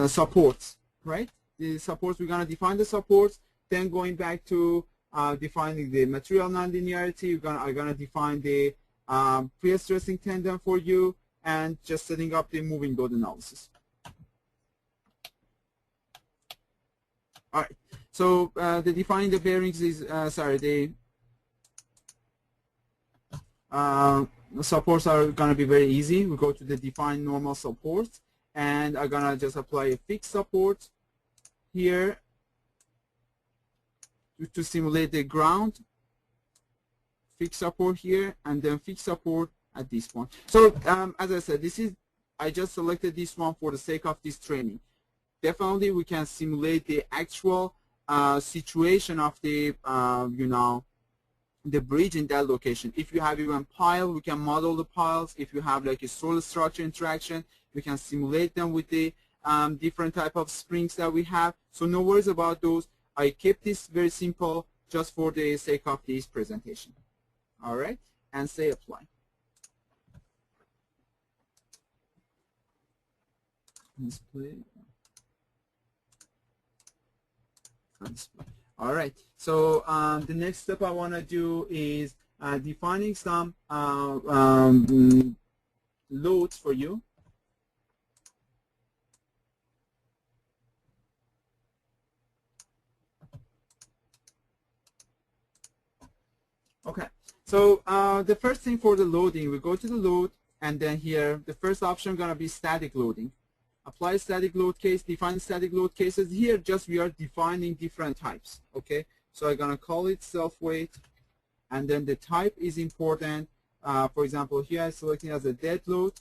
supports, right? The supports, we're going to define the supports. Then going back to defining the material nonlinearity, I'm going to define the pre-stressing tendon for you, and just setting up the moving load analysis. All right. So the defining the bearings is the supports are going to be very easy. We go to the define normal support, and I'm going to just apply a fixed support here to simulate the ground, fixed support here, and then fixed support at this point. So as I said, I just selected this one for the sake of this training. Definitely we can simulate the actual situation of the the bridge in that location. If you have even pile, we can model the piles. If you have like a solid structure interaction, we can simulate them with the different type of springs that we have. So no worries about those. I kept this very simple just for the sake of this presentation. All right, and say apply. Display. All right, so the next step I want to do is defining some loads for you. Okay, so the first thing for the loading, we go to the load, and then here the first option going to be static loading. Apply static load case, define static load cases. Here just we are defining different types. Okay, so I'm going to call it self-weight, and then the type is important. For example, here I'm selecting as a dead load.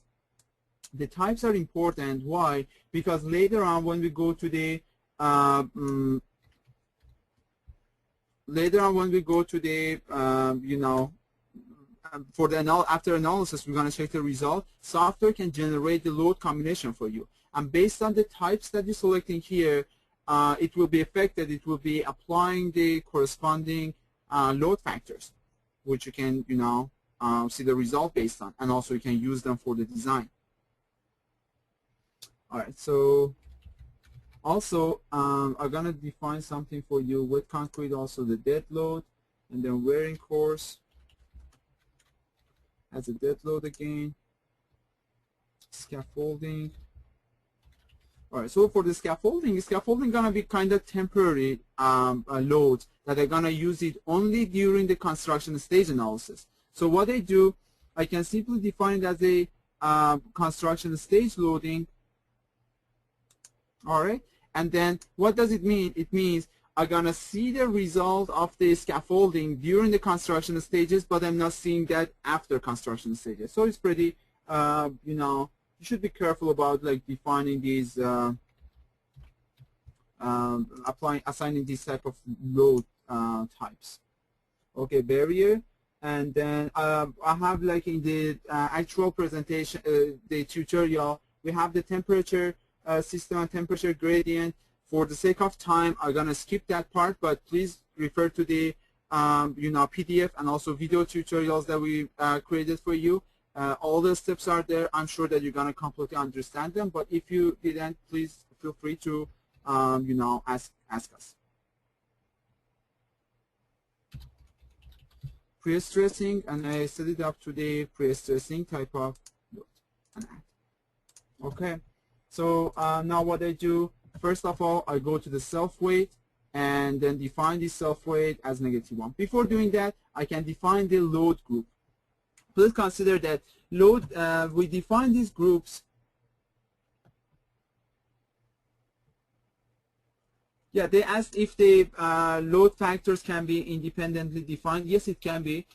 The types are important. Why? Because later on when we go to the for the after analysis, we're going to check the result. Software can generate the load combination for you, and based on the types that you're selecting here, it will be affected. It will be applying the corresponding load factors, which you can see the result based on, and also you can use them for the design. All right, so also I'm going to define something for you with concrete, also the dead load. and then wearing course as a dead load again, scaffolding. All right, so for the scaffolding gonna be kind of temporary load that they're gonna use it only during the construction stage analysis. So what I do, I can simply define it as a construction stage loading. All right, and then what does it mean? It means I'm gonna see the result of the scaffolding during the construction stages, but I'm not seeing that after construction stages. So it's pretty, you know, you should be careful about like defining these, assigning these type of load types. Okay, barrier, and then I have like in the actual presentation, the tutorial, we have the temperature system and temperature gradient. For the sake of time, I'm gonna skip that part, but please refer to the you know, PDF and also video tutorials that we created for you. All the steps are there. I'm sure that you're gonna completely understand them. But if you didn't, please feel free to you know, ask us. Pre-stressing, and I set it up to the pre-stressing type of load and add. Okay, so now what I do, first of all, I go to the self-weight and then define the self-weight as -1. Before doing that, I can define the load group. Please consider that load, we define these groups. Yeah, they asked if the load factors can be independently defined. Yes, it can be.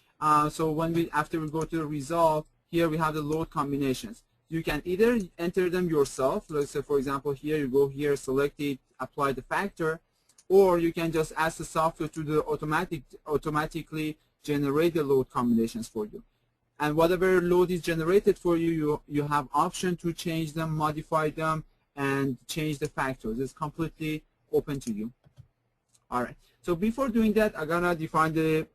So when after we go to the result, here we have the load combinations. You can either enter them yourself. Let's say, for example, here you go here, select it, apply the factor, or you can just ask the software to automatically generate the load combinations for you. And whatever load is generated for you, you have option to change them, modify them, and change the factors. It's completely open to you. All right. So before doing that, I'm gonna define the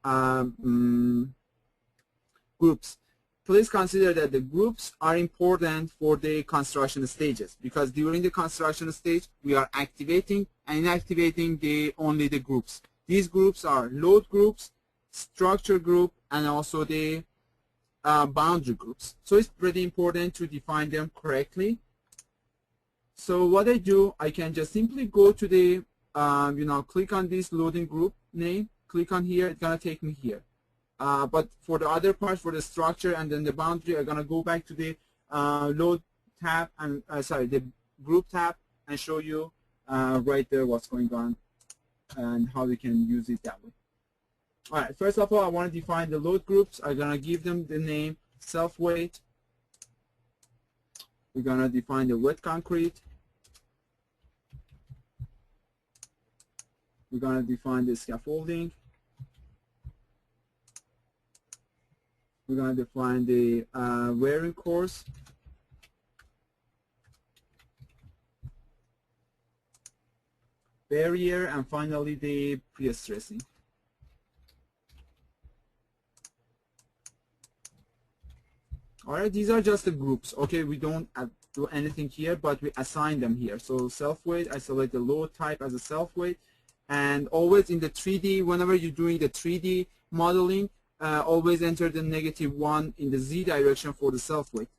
groups. Please consider that the groups are important for the construction stages, because during the construction stage we are activating and inactivating only the groups. These groups are load groups, structure group, and also the boundary groups. So it's pretty important to define them correctly. So what I do, I can just simply go to the you know, click on this loading group name, click on here, it's gonna take me here. But for the other parts, for the structure and then the boundary, I'm gonna go back to the load tab and sorry, the group tab, and show you right there what's going on and how we can use it that way. All right, first of all, I want to define the load groups. I'm gonna give them the name self-weight. We're gonna define the wet concrete. We're gonna define the scaffolding. We're going to define the wearing course. Barrier, and finally the pre-stressing. All right, these are just the groups. Okay, we don't do anything here, but we assign them here. So self-weight, I select the load type as a self-weight, and always in the 3D, whenever you're doing the 3D modeling, always enter the -1 in the Z direction for the self-weight.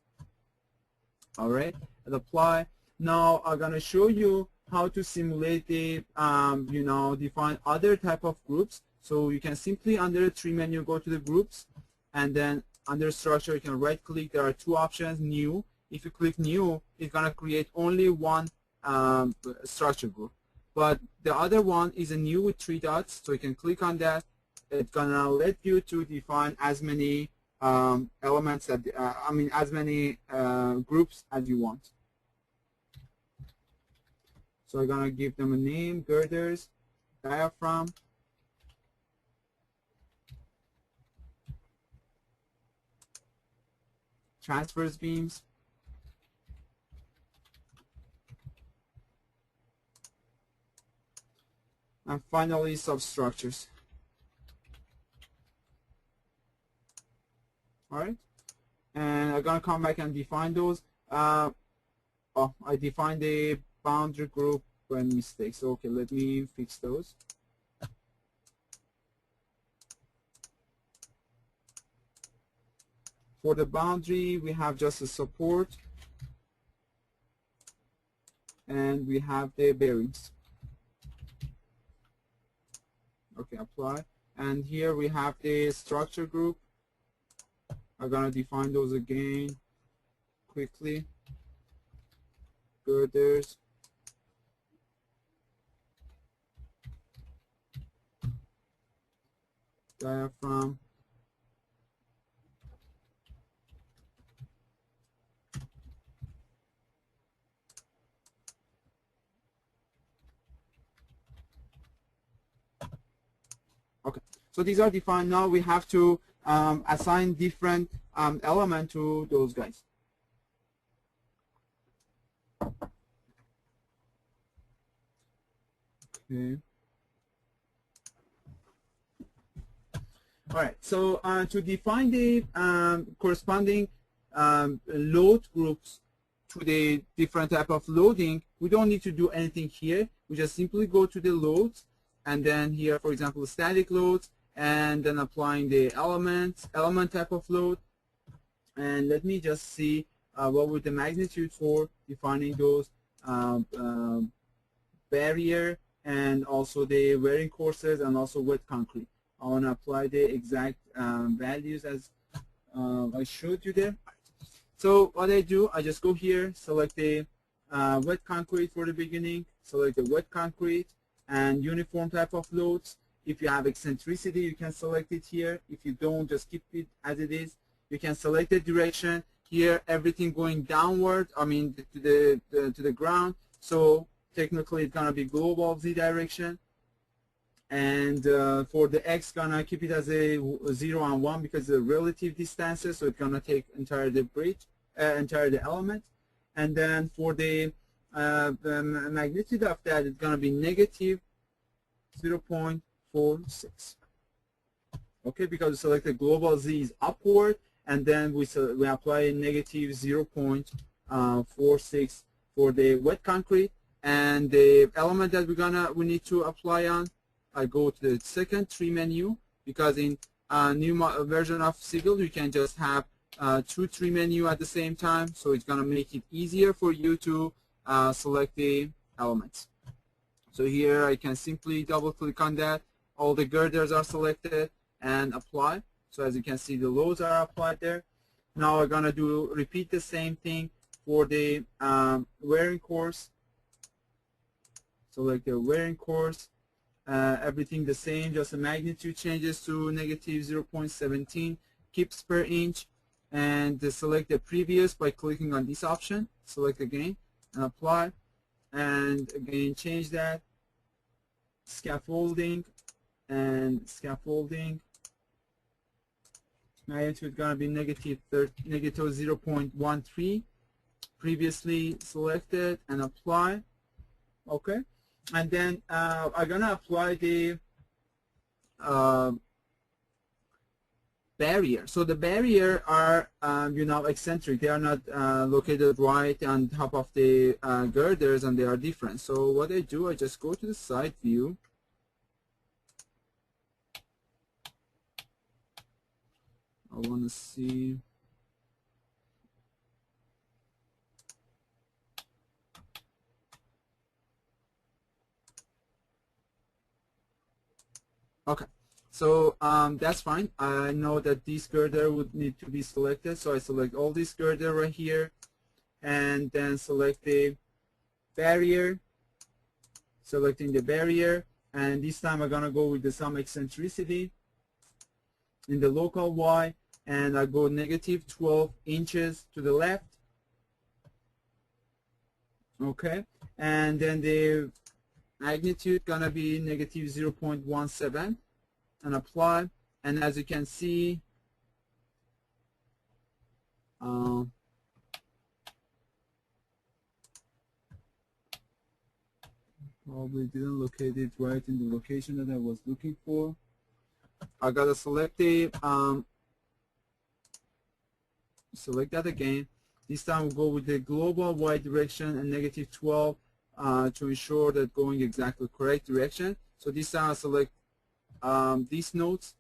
All right, and apply. Now I'm gonna show you how to simulate the, you know, define other type of groups. So you can simply under the tree menu go to the groups, and then under structure you can right click. There are two options, new. If you click new, it's gonna create only one structure group. But the other one is a new with 3 dots, so you can click on that. It's gonna let you to define as many elements that I mean as many groups as you want. So I'm gonna give them a name: girders, diaphragm, transverse beams, and finally substructures. All right, and I'm gonna come back and define those. Oh, I defined the boundary group by mistake. So okay, let me fix those. For the boundary, we have just a support, and we have the bearings. Okay, apply. And here we have the structure group. I'm gonna define those again quickly. Girders. Diaphragm. Okay, so these are defined. Now we have to assign different element to those guys. Okay. All right, so to define the corresponding load groups to the different type of loading, we don't need to do anything here. We just simply go to the loads, and then here, for example, static loads, and then applying the element type of load. And let me just see what would the magnitude for defining those barrier and also the wearing courses and also wet concrete. I want to apply the exact values as I showed you there. So what I do, I just go here, select the wet concrete for the beginning, select the wet concrete and uniform type of loads. If you have eccentricity, you can select it here. If you don't, just keep it as it is. You can select the direction. Here, everything going downward, I mean to the ground. So technically, it's gonna be global Z direction. And for the X, gonna keep it as a 0 and 1 because the relative distances. So it's gonna take entire the bridge, entire the element. And then for the magnitude of that, it's gonna be negative 0.46. Okay, because we select the global Z is upward, and then we apply a negative 0.46 for the wet concrete. And the element that we need to apply on, I go to the second tree menu, because in a new version of Civil you can just have two tree menu at the same time, so it's gonna make it easier for you to select the elements. So here I can simply double click on that. All the girders are selected and apply. So as you can see, the loads are applied there. Now we're gonna repeat the same thing for the wearing course. Select the wearing course. Everything the same, just the magnitude changes to negative 0.17 kips per inch, and select the previous by clicking on this option. Select again and apply, and again change that. Scaffolding and scaffolding. Magnitude gonna be negative 0.13 previously selected, and apply. Okay, and then I'm gonna apply the barrier. So the barrier are eccentric. They are not located right on top of the girders, and they are different. So what I do, I just go to the side view. I want to see. Okay, so that's fine. I know that this girder would need to be selected, so I select all this girder right here, and then select the barrier, selecting the barrier, and this time I'm gonna go with some eccentricity in the local Y, and I go negative 12 inches to the left. Okay, and then the magnitude gonna be negative 0.17, and apply. And as you can see, probably didn't locate it right in the location that I was looking for. I gotta select the select that again. This time we'll go with the global Y direction and negative 12 to ensure that going exactly correct direction. So this time I select these nodes.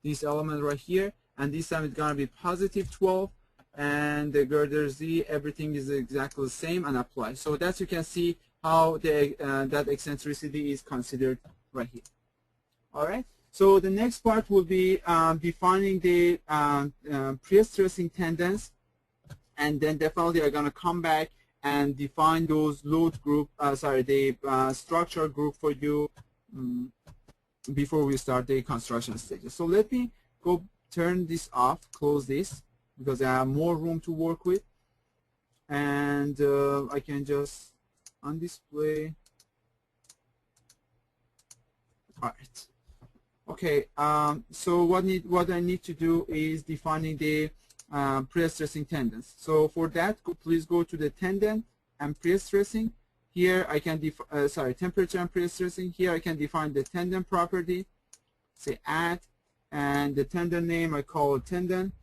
this element right here, and this time it's going to be positive 12, and the girder Z, everything is exactly the same, and apply. So that you can see how the that eccentricity is considered right here. All right. So the next part will be defining the pre-stressing tendons, and then definitely I'm going to come back and define those load group, the structure group for you before we start the construction stages. So let me go turn this off, close this, because I have more room to work with, and I can just on display. All right. Okay. So what I need to do is defining the pre-stressing tendons. So for that, please go to the tendon and pre-stressing. Here I can temperature and pre-stressing. Here I can define the tendon property. Say add, and the tendon name I call it tendon.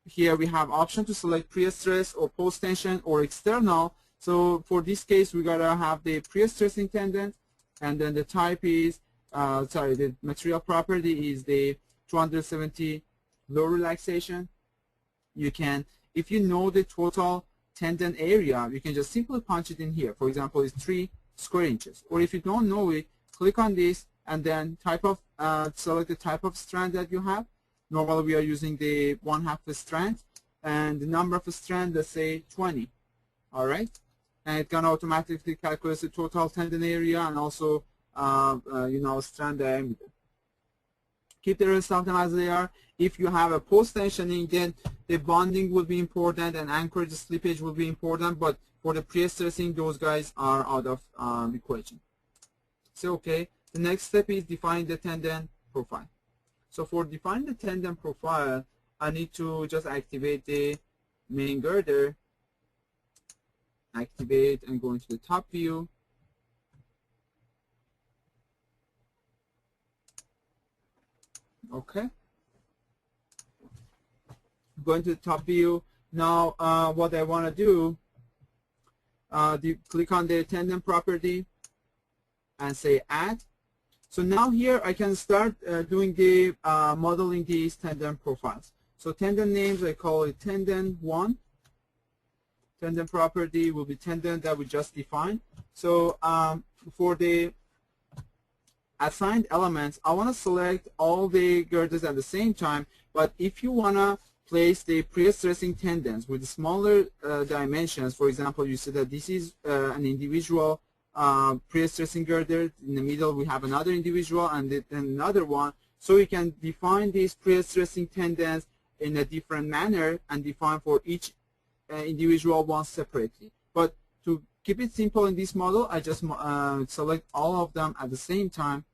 Here we have option to select pre-stress or post-tension or external. So for this case, we gotta have the pre-stressing tendon, and then the type is the material property is the 270 low relaxation. You can, if you know the total tendon area, you can just simply punch it in here. For example, it's 3 square inches. Or if you don't know it, click on this and then select the type of strand that you have. Normally we are using the 1/2 strand, and the number of strands, let's say 20. All right, and it's gonna automatically calculate the total tendon area and also strand diameter. Keep the rest of them as they are. If you have a post tensioning, then the bonding will be important and anchorage slippage will be important, but for the pre-stressing, those guys are out of equation. So okay, the next step is define the tendon profile. So for defining the tendon profile, I need to just activate the main girder, activate and go into the top view. Okay. Go into the top view. Now what I want to do, click on the tendon property and say add. So now here I can start doing the modeling these tendon profiles. So tendon names, I call it tendon 1. Tendon property will be tendon that we just defined. So for the assigned elements, I want to select all the girders at the same time, but if you want to place the pre-stressing tendons with smaller dimensions, for example, you see that this is an individual pre-stressing girder. In the middle we have another individual and then another one, so you can define these pre-stressing tendons in a different manner and define for each individual one separately. But to keep it simple in this model, I just select all of them at the same time.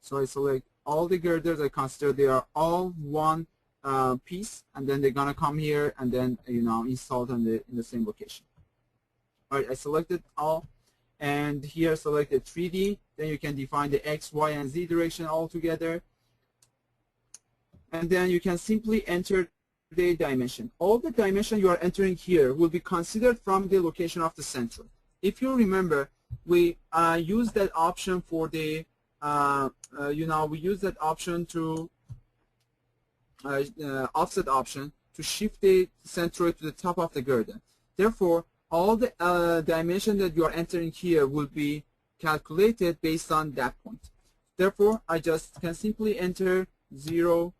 So I select all the girders. I consider they are all one piece, and then they're gonna come here and then installed in the same location. All right, I selected all, and here select the 3D. Then you can define the X, Y, and Z direction all together, and then you can simply enter the dimension. All the dimension you are entering here will be considered from the location of the centroid. If you remember, we use that option for the we use that option to offset option to shift the centroid to the top of the girder. Therefore, all the dimension that you are entering here will be calculated based on that point. Therefore, I just can simply enter 0,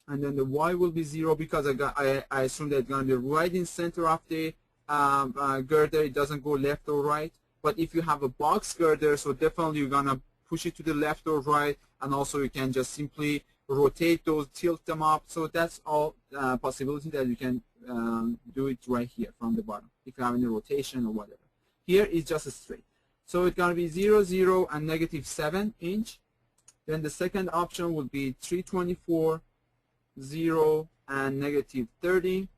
and then the Y will be 0 because I assume that it's going to be right in center of the girder. It doesn't go left or right. But if you have a box girder, so definitely you're going to push it to the left or right, and also you can just simply rotate those, tilt them up. So that's all possibility that you can do it right here from the bottom if you have any rotation or whatever. Here is just a straight. So it's going to be 0, 0, and -7 inch. Then the second option will be 324, 0, and -30.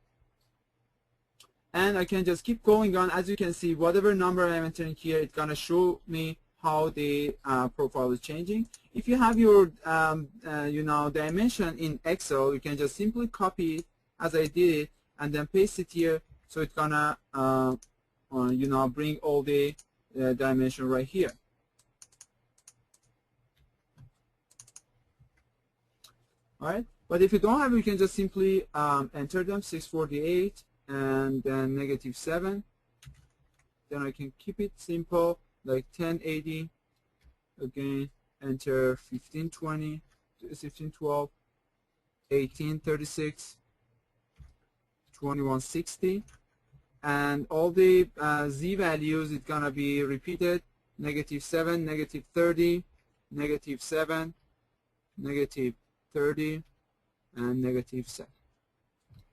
And I can just keep going on. As you can see, whatever number I'm entering here, it's going to show me how the profile is changing. If you have your dimension in Excel, you can just simply copy it as I did it and then paste it here. So it's gonna bring all the dimension right here. All right. But if you don't have it, you can just simply enter them, 648 and then -7. Then I can keep it simple, like 1080. Again, enter 1520, 1612, 1836, 2160. And all the z values, it's going to be repeated, -7, -30, -7, -30, and -7.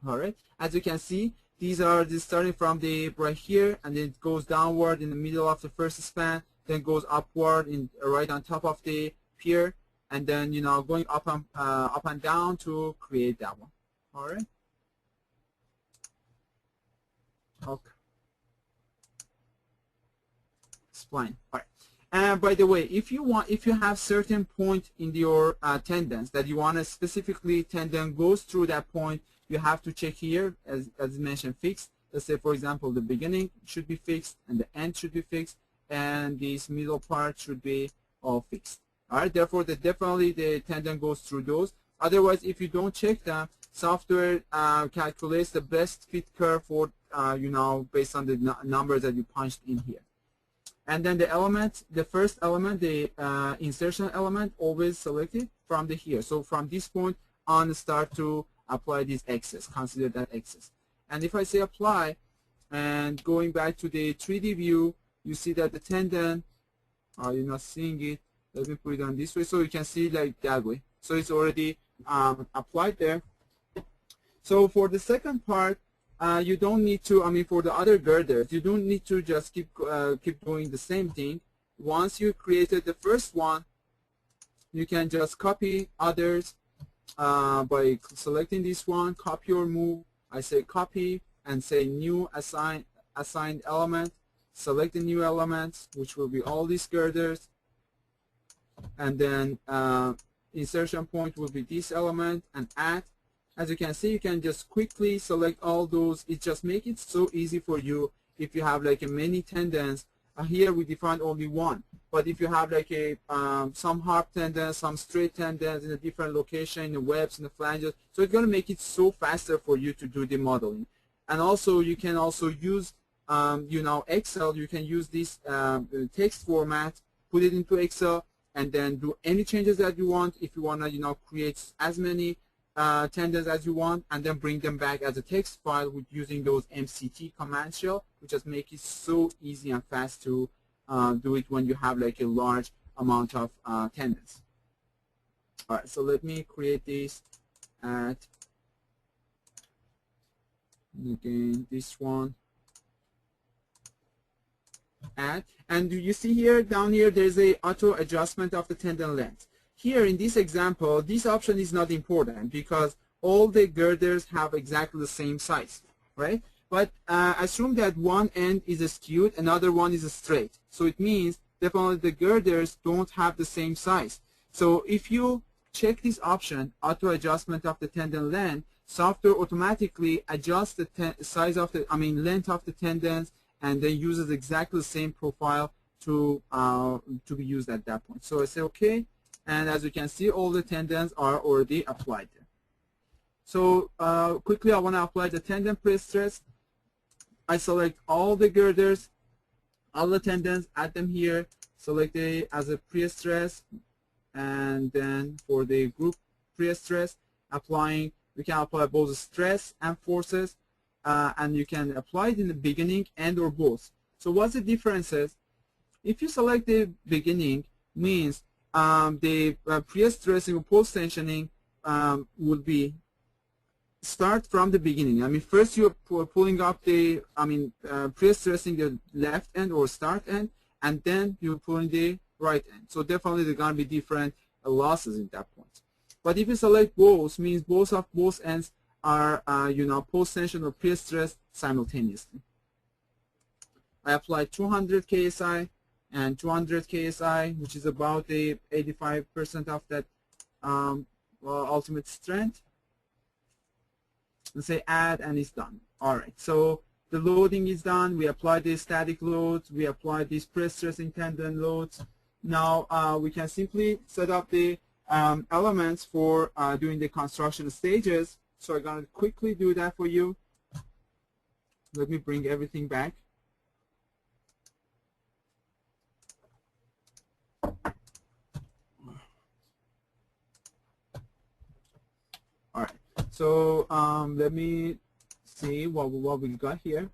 All right. As you can see, these are starting from the right here, and then it goes downward in the middle of the first span, then goes upward in right on top of the pier, and then going up and down to create that one. All right. Okay. Spline. All right. And by the way, if you have certain point in your tendons that you want to specifically tendon goes through that point, you have to check here, as mentioned, fixed. Let's say, for example, the beginning should be fixed and the end should be fixed, and this middle part should be all fixed. All right. Therefore, definitely the tendon goes through those. Otherwise, if you don't check them, software calculates the best fit curve for based on the numbers that you punched in here. And then the element, the first element, the insertion element, always selected from the here. So from this point on, start to apply this excess. Consider that excess. And if I say apply, and going back to the 3D view, you see that the tendon, you're not seeing it. Let me put it on this way so you can see like that way. So it's already applied there. So for the second part, you don't need to, for the other girders, you don't need to just keep doing the same thing. Once you created the first one, you can just copy others by selecting this one, copy or move. I say copy and say new assigned element. Select the new elements, which will be all these girders. And then insertion point will be this element, and add. As you can see, you can just quickly select all those. It just makes it so easy for you if you have like many tendons. Here we defined only one, but if you have like some harp tendons, some straight tendons in a different location, in the webs, in the flanges, so it's going to make it so faster for you to do the modeling. And also you can also use Excel. You can use this text format, put it into Excel, and then do any changes that you want. If you want to create as many tendons as you want, and then bring them back as a text file with using those MCT command shell, which just make it so easy and fast to do it when you have like a large amount of tendons. All right, so let me create this at, again, this one, add, and you see here, down here, there's a auto adjustment of the tendon length. Here in this example, this option is not important because all the girders have exactly the same size, right? But assume that one end is a skewed, another one is a straight. So it means definitely the girders don't have the same size. So if you check this option, auto adjustment of the tendon length, software automatically adjusts the size of the, length of the tendons, and then uses exactly the same profile to be used at that point. So I say okay. And as you can see, all the tendons are already applied there. So quickly, I want to apply the tendon prestress. I select all the girders, all the tendons, add them here, select it as a prestress, and then for the group prestress, applying, we can apply both stress and forces, and you can apply it in the beginning and or both. So what's the differences? If you select the beginning, means the pre-stressing or post-tensioning will be start from the beginning. First you're pulling up the, pre-stressing the left end or start end, and then you're pulling the right end. So definitely there are going to be different losses in that point. But if you select both, means both ends are, post-tension or pre-stress simultaneously. I apply 200 KSI and 200 KSI, which is about the 85% of that ultimate strength. Let's say add, and it's done. All right, so the loading is done. We apply the static loads. We apply these pre-stressing tendon loads. Now we can simply set up the elements for doing the construction stages. So I'm going to quickly do that for you. Let me bring everything back. All right. So let me see what we got here.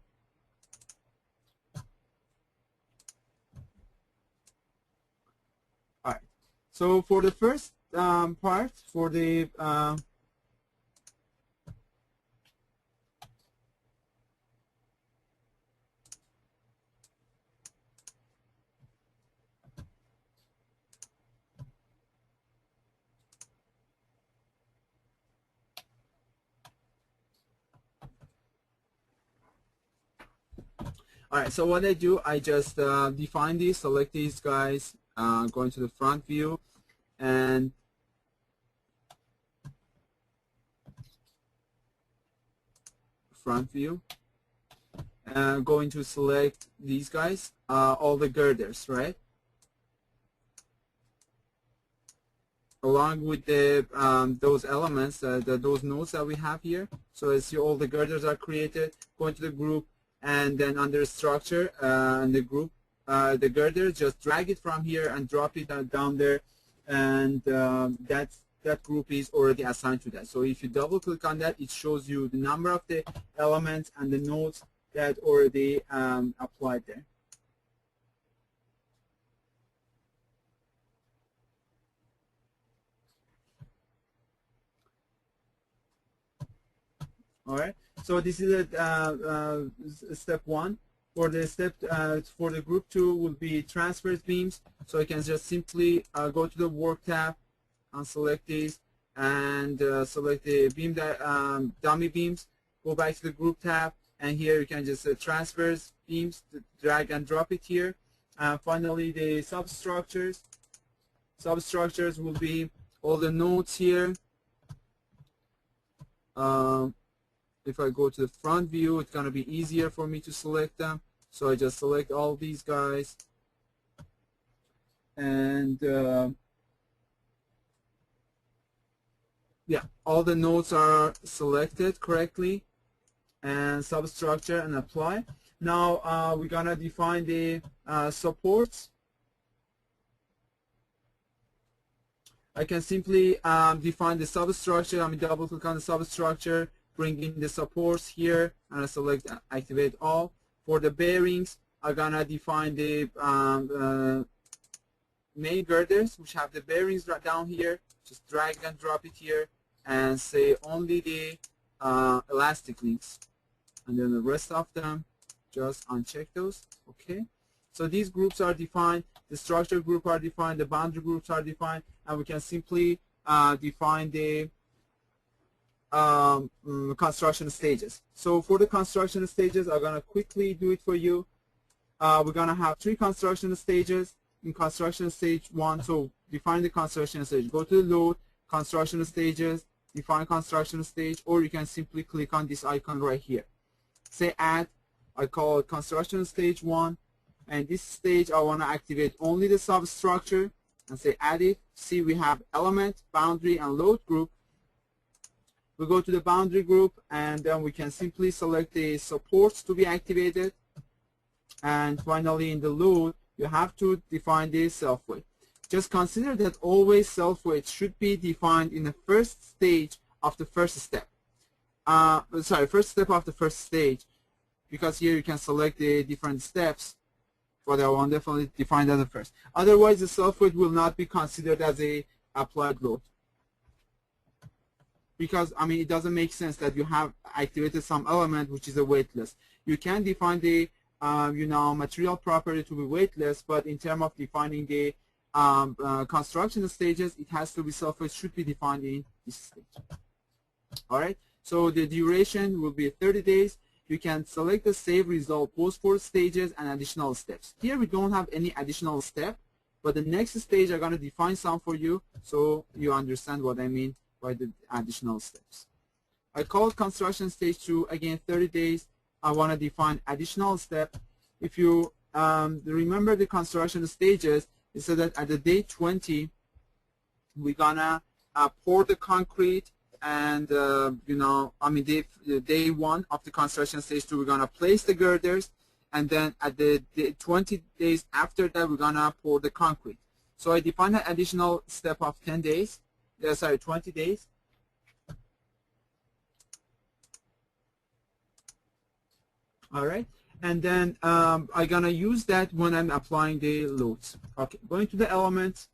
All right. So for the first part, for the all right, so what I do, I just define these, select these guys, go into the front view, and going to select these guys, all the girders, right? Along with the those elements, those nodes that we have here. So as you all the girders are created, go into the group, and then under structure and the group, the girder, just drag it from here and drop it down there, and that group is already assigned to that. So if you double click on that, it shows you the number of the elements and the nodes that already applied there. All right. So this is step one. For the step for the group 2 will be transverse beams. So you can just simply go to the work tab and select these, and select the beam dummy beams. Go back to the group tab, and here you can just transverse beams, drag and drop it here. Finally, the substructures. Substructures will be all the nodes here. If I go to the front view, it's going to be easier for me to select them. So I just select all these guys, and yeah, all the nodes are selected correctly, and substructure and apply. Now we're going to define the supports. I can simply define the substructure. I'm double click on the substructure, bring in the supports here, and I select activate all. For the bearings, I'm gonna define the main girders, which have the bearings right down here. Just drag and drop it here, and say only the elastic links, and then the rest of them, just uncheck those. Okay. So these groups are defined. The structure group are defined. The boundary groups are defined, and we can simply define the construction stages. So for the construction stages, I'm going to quickly do it for you. We're going to have 3 construction stages. In construction stage 1, so define the construction stage. Go to the load, construction stages, define construction stage, or you can simply click on this icon right here. Say add. I call it construction stage 1, and this stage I want to activate only the substructure, and say add it. See, we have element, boundary, and load group. We go to the boundary group, and then we can simply select the supports to be activated. And finally, in the load, you have to define the self-weight. Just consider that always self-weight should be defined in the first stage of the first step. First step of the first stage, because here you can select the different steps, but I want definitely define that at first. Otherwise, the self-weight will not be considered as a applied load. Because, I mean, it doesn't make sense that you have activated some element which is a weightless. You can define the, material property to be weightless, but in terms of defining the construction stages, it has to be self-weight, should be defined in this stage. All right. So the duration will be 30 days. You can select the save result both for stages and additional steps. Here we don't have any additional step, but the next stage I'm going to define some for you so you understand what I mean by the additional steps. I call construction stage 2, again 30 days. I want to define additional step. If you remember the construction stages, it said that at the day 20, we're gonna pour the concrete, and you know, I mean, day 1 of the construction stage 2, we're gonna place the girders, and then at the 20 days after that, we're gonna pour the concrete. So I define an additional step of 10 days, sorry, 20 days. All right, and then I'm gonna use that when I'm applying the loads. Okay, going to the elements,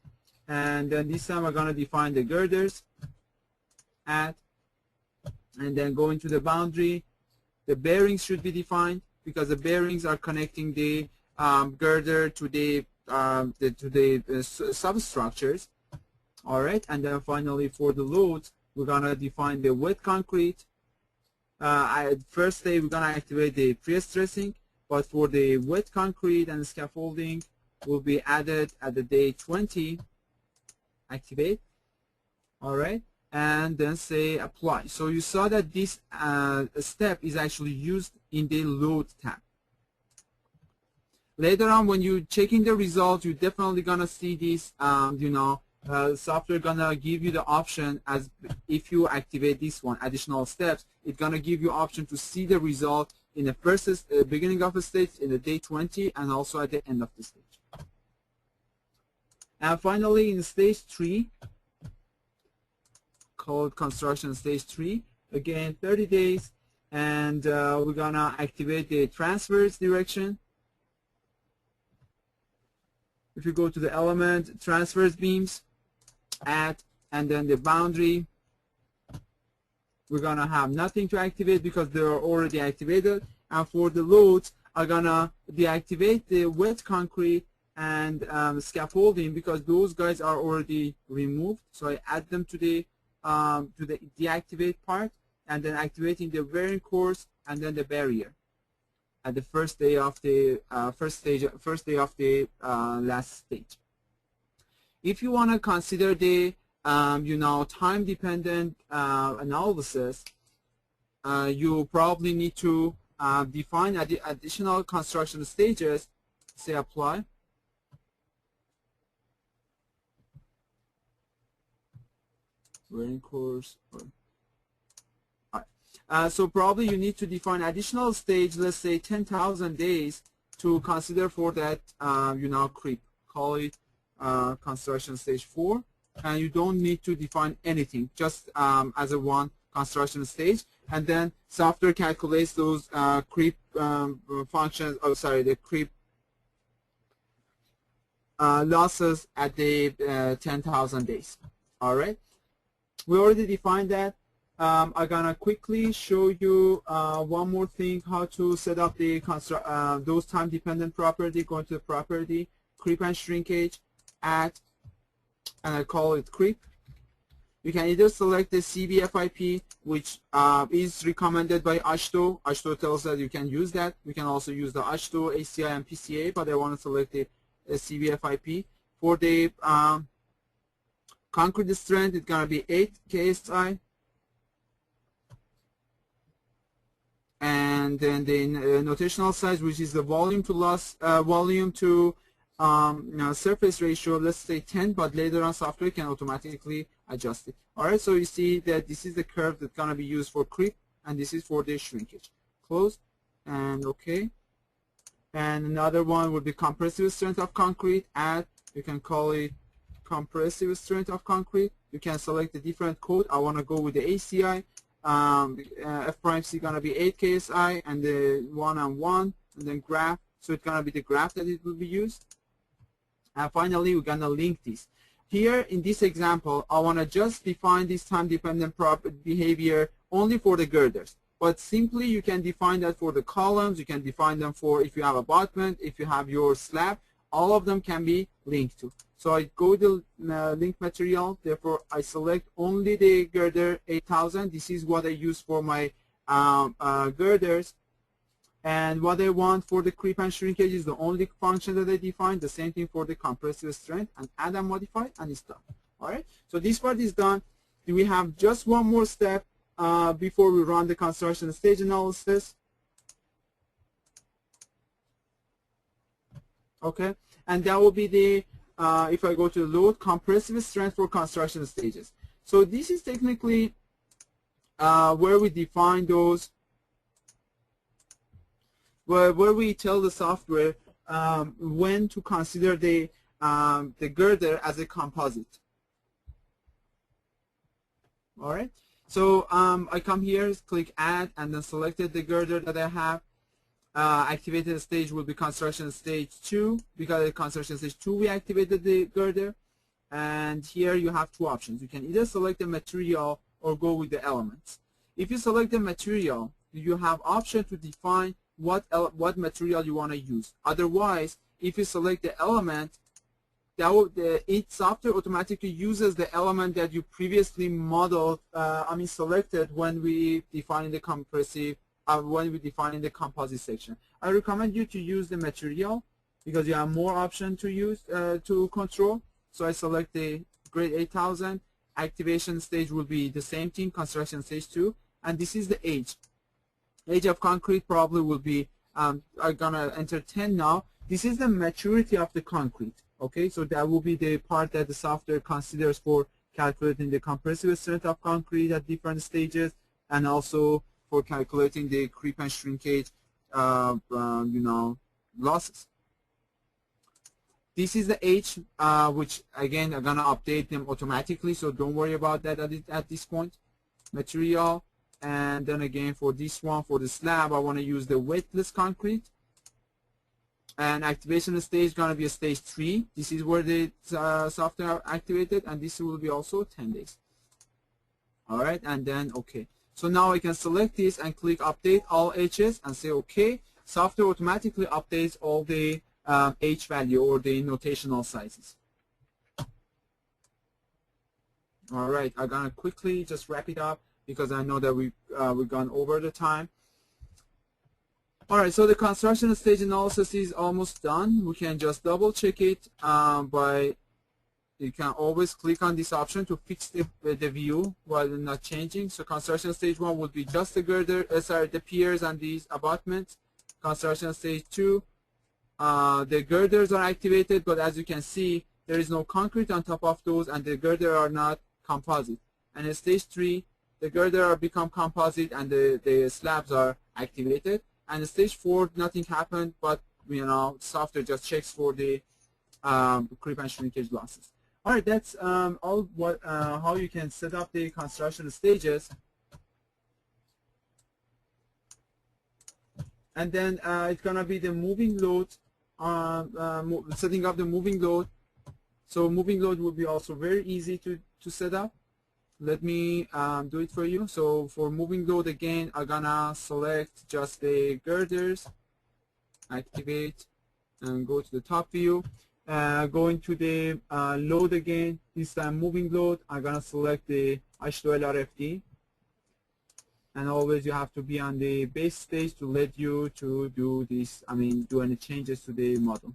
and then this time I'm gonna define the girders, add, and then going to the boundary. The bearings should be defined because the bearings are connecting the girder to the substructures. All right, and then finally for the loads, we're gonna define the wet concrete. First day we're gonna activate the pre-stressing, but for the wet concrete and scaffolding will be added at the day 20. Activate. All right, and then say apply. So you saw that this step is actually used in the load tab. Later on, when you're checking the results, you're definitely gonna see this. You know, software gonna give you the option, as if you activate this one, additional steps, it's gonna give you option to see the result in the first beginning of the stage, in the day 20, and also at the end of the stage. And finally, in stage 3, called construction stage 3, again 30 days, and we're gonna activate the transverse direction. If you go to the element, transverse beams, add, and then the boundary, we're gonna have nothing to activate because they are already activated. And for the loads, I'm gonna deactivate the wet concrete and scaffolding because those guys are already removed. So I add them to the deactivate part, and then activating the wearing course and then the barrier at the first day of the last stage. If you want to consider the you know, time-dependent analysis, you probably need to define additional construction stages. Say apply. Wearing course. So probably you need to define additional stage, let's say 10,000 days, to consider for that you know, creep. Call it construction stage 4, and you don't need to define anything, just as a one construction stage, and then software calculates those creep functions. Oh, sorry, the creep losses at the 10,000 days. All right, we already defined that. I'm gonna quickly show you one more thing, how to set up the those time-dependent property. Going to the property, creep and shrinkage, add, and I call it creep. You can either select the CBFIP, which is recommended by ASHTO. ASHTO tells that you can use that. We can also use the ASHTO, ACI, and PCA, but I want to select the CBFIP. For the concrete strength, it's gonna be 8 KSI. And then the notational size, which is the volume to loss, volume to surface ratio, let's say 10, but later on software can automatically adjust it. All right, so you see that this is the curve that's gonna be used for creep, and this is for the shrinkage. Close and OK. And another one would be compressive strength of concrete. Add, you can call it compressive strength of concrete. You can select a different code. I want to go with the ACI. F prime C gonna be 8 KSI, and the 1 and 1, and then graph. So it's gonna be the graph that it will be used. And finally, we're gonna link this. Here in this example, I wanna just define this time-dependent behavior only for the girders. But simply, you can define that for the columns. You can define them for if you have abutment, if you have your slab. All of them can be linked to. So I go to link material, therefore I select only the girder 8000. This is what I use for my girders. And what I want for the creep and shrinkage is the only function that I define. The same thing for the compressive strength, and add and modify, and it's done. All right, so this part is done. We have just one more step before we run the construction stage analysis. Okay, and that will be the if I go to load, compressive strength for construction stages. So this is technically where we define those, where we tell the software when to consider the girder as a composite. All right. So I come here, click Add, and then selected the girder that I have. Activated stage will be construction stage 2. Because at construction stage 2 we activated the girder. And here you have two options. You can either select the material or go with the elements. If you select the material, you have option to define what material you want to use. Otherwise, if you select the element, each software automatically uses the element that you previously modeled, selected when we define the compressive, when we define the composite section. I recommend you to use the material because you have more option to use to control. So I select the grade 8000. Activation stage will be the same thing, construction stage 2, and this is the age. Age of concrete probably will be, I'm gonna enter 10 now. This is the maturity of the concrete. Okay, so that will be the part that the software considers for calculating the compressive strength of concrete at different stages, and also for calculating the creep and shrinkage, losses. This is the age, which again are gonna update them automatically, so don't worry about that at this point. Material, and then again for this one, for the slab, I want to use the weightless concrete. And activation stage is going to be a stage 3. This is where the software activated, and this will be also 10 days. All right, and then OK. So now I can select this and click Update All H's and say OK. Software automatically updates all the H value or the notational sizes. All right, I'm going to quickly just wrap it up because I know that we've gone over the time. All right, so the construction stage analysis is almost done. We can just double check it by, you can always click on this option to fix the view while not changing. So construction stage 1 would be just the girder, the piers and these abutments. Construction stage 2, the girders are activated, but as you can see, there is no concrete on top of those, and the girder are not composite. And in stage 3, the girder are become composite and the slabs are activated. And in stage 4, nothing happened, but software just checks for the creep and shrinkage losses. All right, that's all how you can set up the construction stages. And then it's gonna be the moving load, setting up the moving load. So moving load will be also very easy to set up. Let me do it for you. So for moving load again, I'm gonna select just the girders, activate, and go to the top view. Going to the load again, this time moving load, I'm gonna select the H2LRFD. And always you have to be on the base stage to let you to do this, do any changes to the model.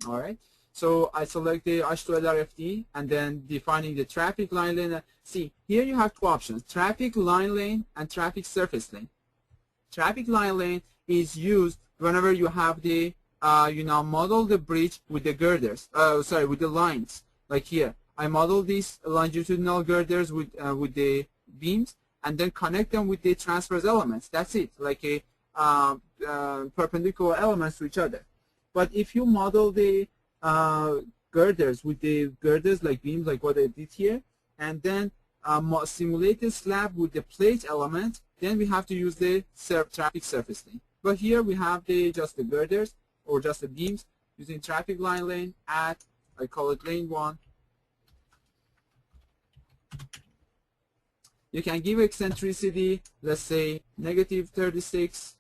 All right. So I select the H2LRFD and then defining the traffic line lane. See, here you have two options, traffic line lane and traffic surface lane. Traffic line lane is used whenever you have the, model the bridge with the girders, with the lines. Like here, I model these longitudinal girders with the beams and then connect them with the transverse elements. That's it, like a perpendicular elements to each other. But if you model the girders with the girders like beams, like what I did here, and then simulate the slab with the plate element, then we have to use the traffic surface lane. But here we have just the girders or just the beams using traffic line lane. Add, I call it lane 1. You can give eccentricity, let's say negative 36.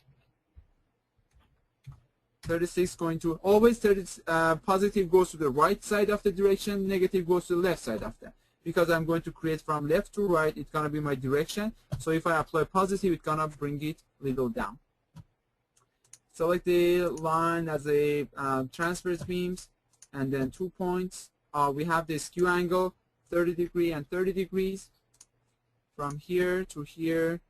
36 going to always positive goes to the right side of the direction, negative goes to the left side of that. Because I'm going to create from left to right, it's going to be my direction. So if I apply positive, it's going to bring it a little down. Select the line as a transverse beams, and then 2 points. We have the skew angle, 30 degree and 30 degrees from here to here.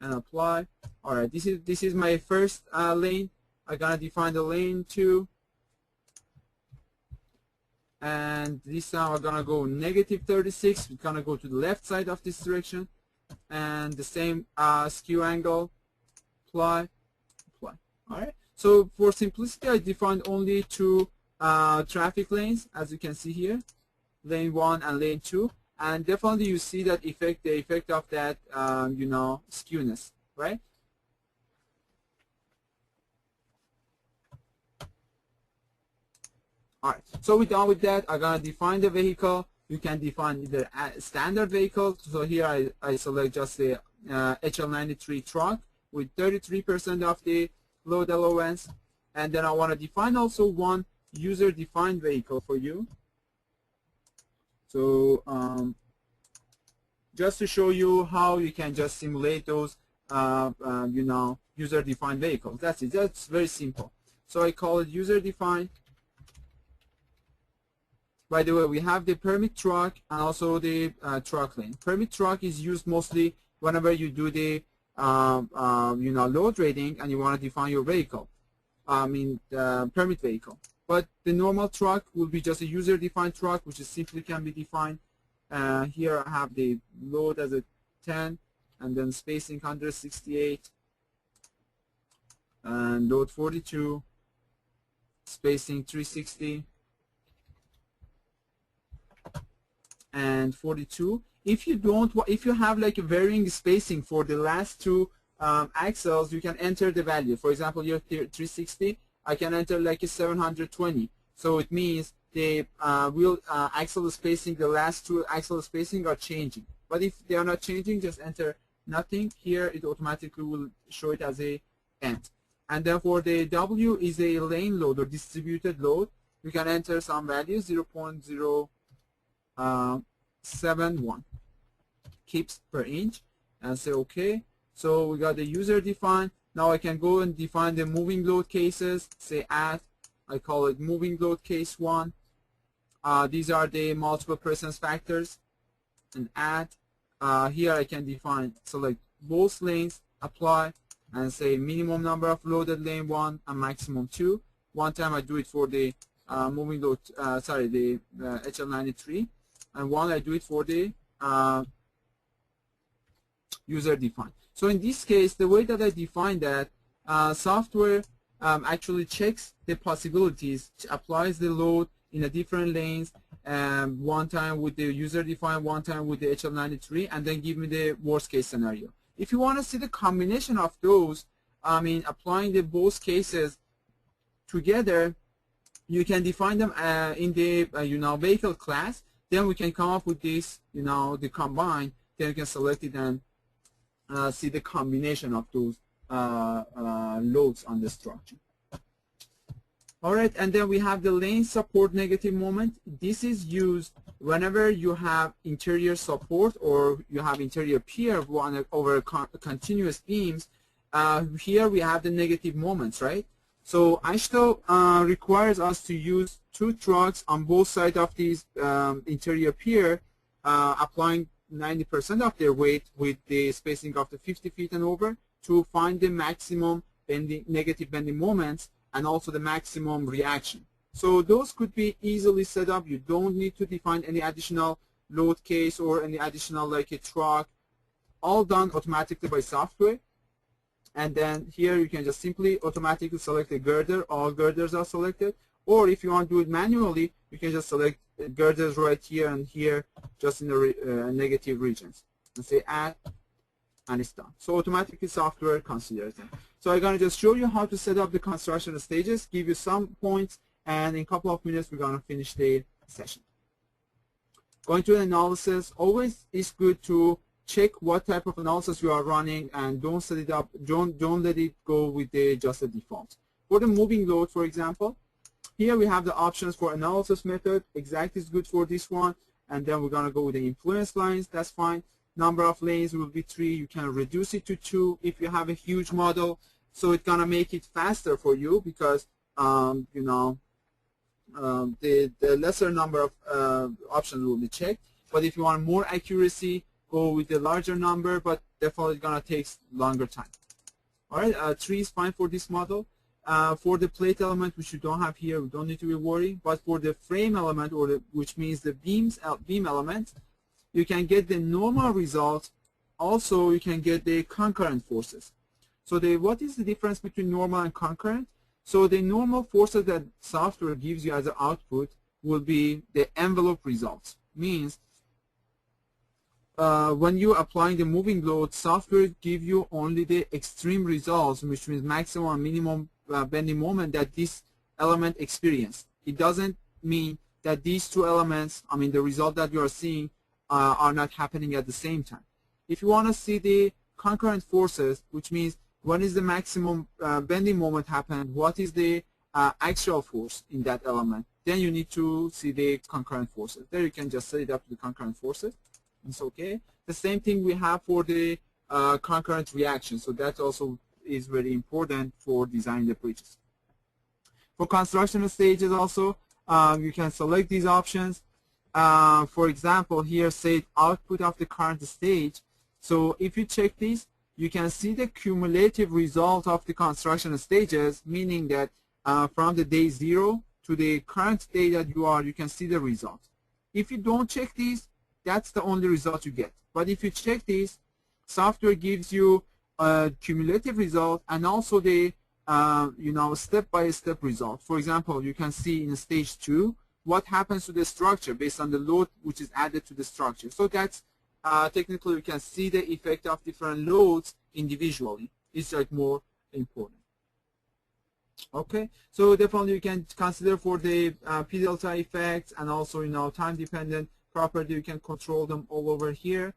And apply. All right, this is my first lane. I'm gonna define the lane 2 and this time I'm gonna go negative 36. We're gonna go to the left side of this direction, and the same skew angle, apply. Alright, so for simplicity I defined only two traffic lanes, as you can see here, lane 1 and lane 2, and definitely you see that the effect of that you know, skewness, right? Alright, so we're done with that. I'm gonna define the vehicle. You can define either a standard vehicle. So here I select just the HL93 truck with 33% of the load allowance, and then I want to define also one user-defined vehicle for you. So just to show you how you can just simulate those you know, user-defined vehicles. That's it. That's very simple. So I call it user-defined. By the way, we have the permit truck and also the truck lane. Permit truck is used mostly whenever you do the you know, load rating and you want to define your vehicle. I mean, permit vehicle. But the normal truck will be just a user-defined truck, which is simply can be defined. Here I have the load as a 10, and then spacing 168, and load 42, spacing 360, and 42. If you have like a varying spacing for the last two axles, you can enter the value. For example, you're 360, I can enter like a 720. So it means the wheel axle spacing, the last two axle spacing are changing. But if they are not changing, just enter nothing. Here it automatically will show it as a end. And therefore the W is a lane load or distributed load. You can enter some value, 0.071 kips per inch, and say OK. So we got the user defined. Now I can go and define the moving load cases. Say add. I call it moving load case 1. These are the multiple presence factors, and add. Here I can define, select both lanes, apply, and say minimum number of loaded lane 1 and maximum 2. One time I do it for the moving load, the HL93, and one I do it for the user defined. So in this case, the way that I define that, software actually checks the possibilities, applies the load in a different lanes, one time with the user defined, one time with the HL93, and then give me the worst case scenario. If you want to see the combination of those, I mean applying the both cases together, you can define them in the you know, vehicle class. Then we can come up with this, you know, the combine. Then you can select it and see the combination of those loads on the structure. All right, and then we have the lane support negative moment. This is used whenever you have interior support or you have interior pier over continuous beams. Here we have the negative moments, right? So AASHTO requires us to use two trucks on both sides of these interior pier, applying 90% of their weight with the spacing of the 50 feet and over to find the maximum negative bending moments and also the maximum reaction. So those could be easily set up. You don't need to define any additional load case or any additional like a truck. All done automatically by software. And then here you can just simply automatically select a girder. All girders are selected. Or if you want to do it manually, you can just select girders right here and here, just in the negative regions. And say add, and it's done. So automatically software considers them. So I'm going to just show you how to set up the construction stages, give you some points, and in a couple of minutes we're going to finish the session. Going to analysis, always is good to check what type of analysis you are running and don't set it up, don't let it go with the just the default. For the moving load, for example, here we have the options for analysis method. Exact is good for this one, and then we're going to go with the influence lines. That's fine. Number of lanes will be 3. You can reduce it to 2 if you have a huge model. So it's going to make it faster for you because you know, the lesser number of options will be checked. But if you want more accuracy, go with the larger number, but definitely going to take longer time. All right, 3 is fine for this model. for the plate element, which you don't have here, we don't need to be worried. But for the frame element, or which means the beam element, you can get the normal result. Also, you can get the concurrent forces. So what is the difference between normal and concurrent? So the normal forces that software gives you as an output will be the envelope results. Means when you applying the moving load, software give you only the extreme results, which means maximum and minimum bending moment that this element experience. It doesn't mean that these two elements, I mean the result that you are seeing, are not happening at the same time. If you want to see the concurrent forces, which means when is the maximum bending moment happen, what is the actual force in that element, then you need to see the concurrent forces. There you can just set it up to the concurrent forces. It's okay. The same thing we have for the concurrent reaction. So that also is very important for designing the bridges. For construction stages also, you can select these options. For example, here say output of the current stage. So if you check this, you can see the cumulative result of the construction stages, meaning that from the day 0 to the current day that you can see the result. If you don't check these, that's the only result you get. But if you check this, software gives you a cumulative result and also the step-by-step result. For example, you can see in stage 2 what happens to the structure based on the load which is added to the structure. So that's technically we can see the effect of different loads individually. It's like more important. Okay, so definitely you can consider for the P delta effects and also time dependent property. You can control them all over here.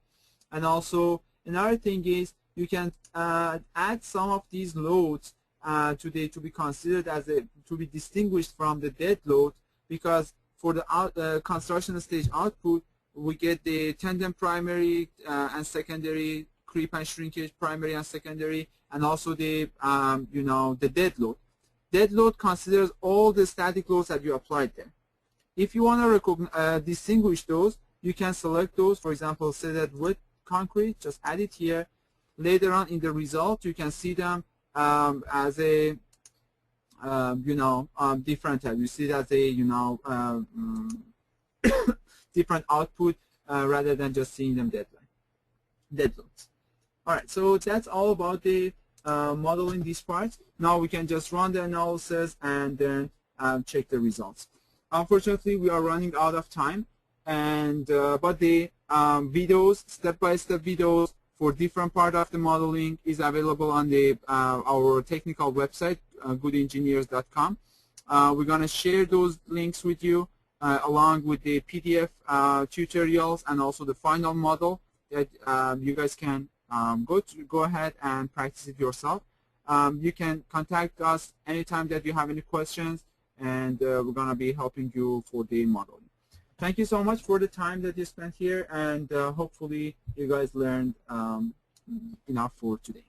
And also another thing is you can add some of these loads to be considered as to be distinguished from the dead load, because for the construction stage output we get the tandem primary and secondary, creep and shrinkage primary and secondary, and also the the dead load. Dead load considers all the static loads that you applied there. If you want to distinguish those, you can select those. For example, say that with concrete, just add it here. Later on in the result, you can see them as a different type. You see it as a different output rather than just seeing them dead loads. All right, so that's all about the modeling these parts. Now we can just run the analysis and then check the results. Unfortunately, we are running out of time, and but the videos, step-by-step videos for different part of the modeling is available on the our technical website, goodengineers.com. We're going to share those links with you along with the PDF tutorials and also the final model that you guys can go ahead and practice it yourself. You can contact us anytime that you have any questions, and we're going to be helping you for the modeling. Thank you so much for the time that you spent here, and hopefully you guys learned enough for today.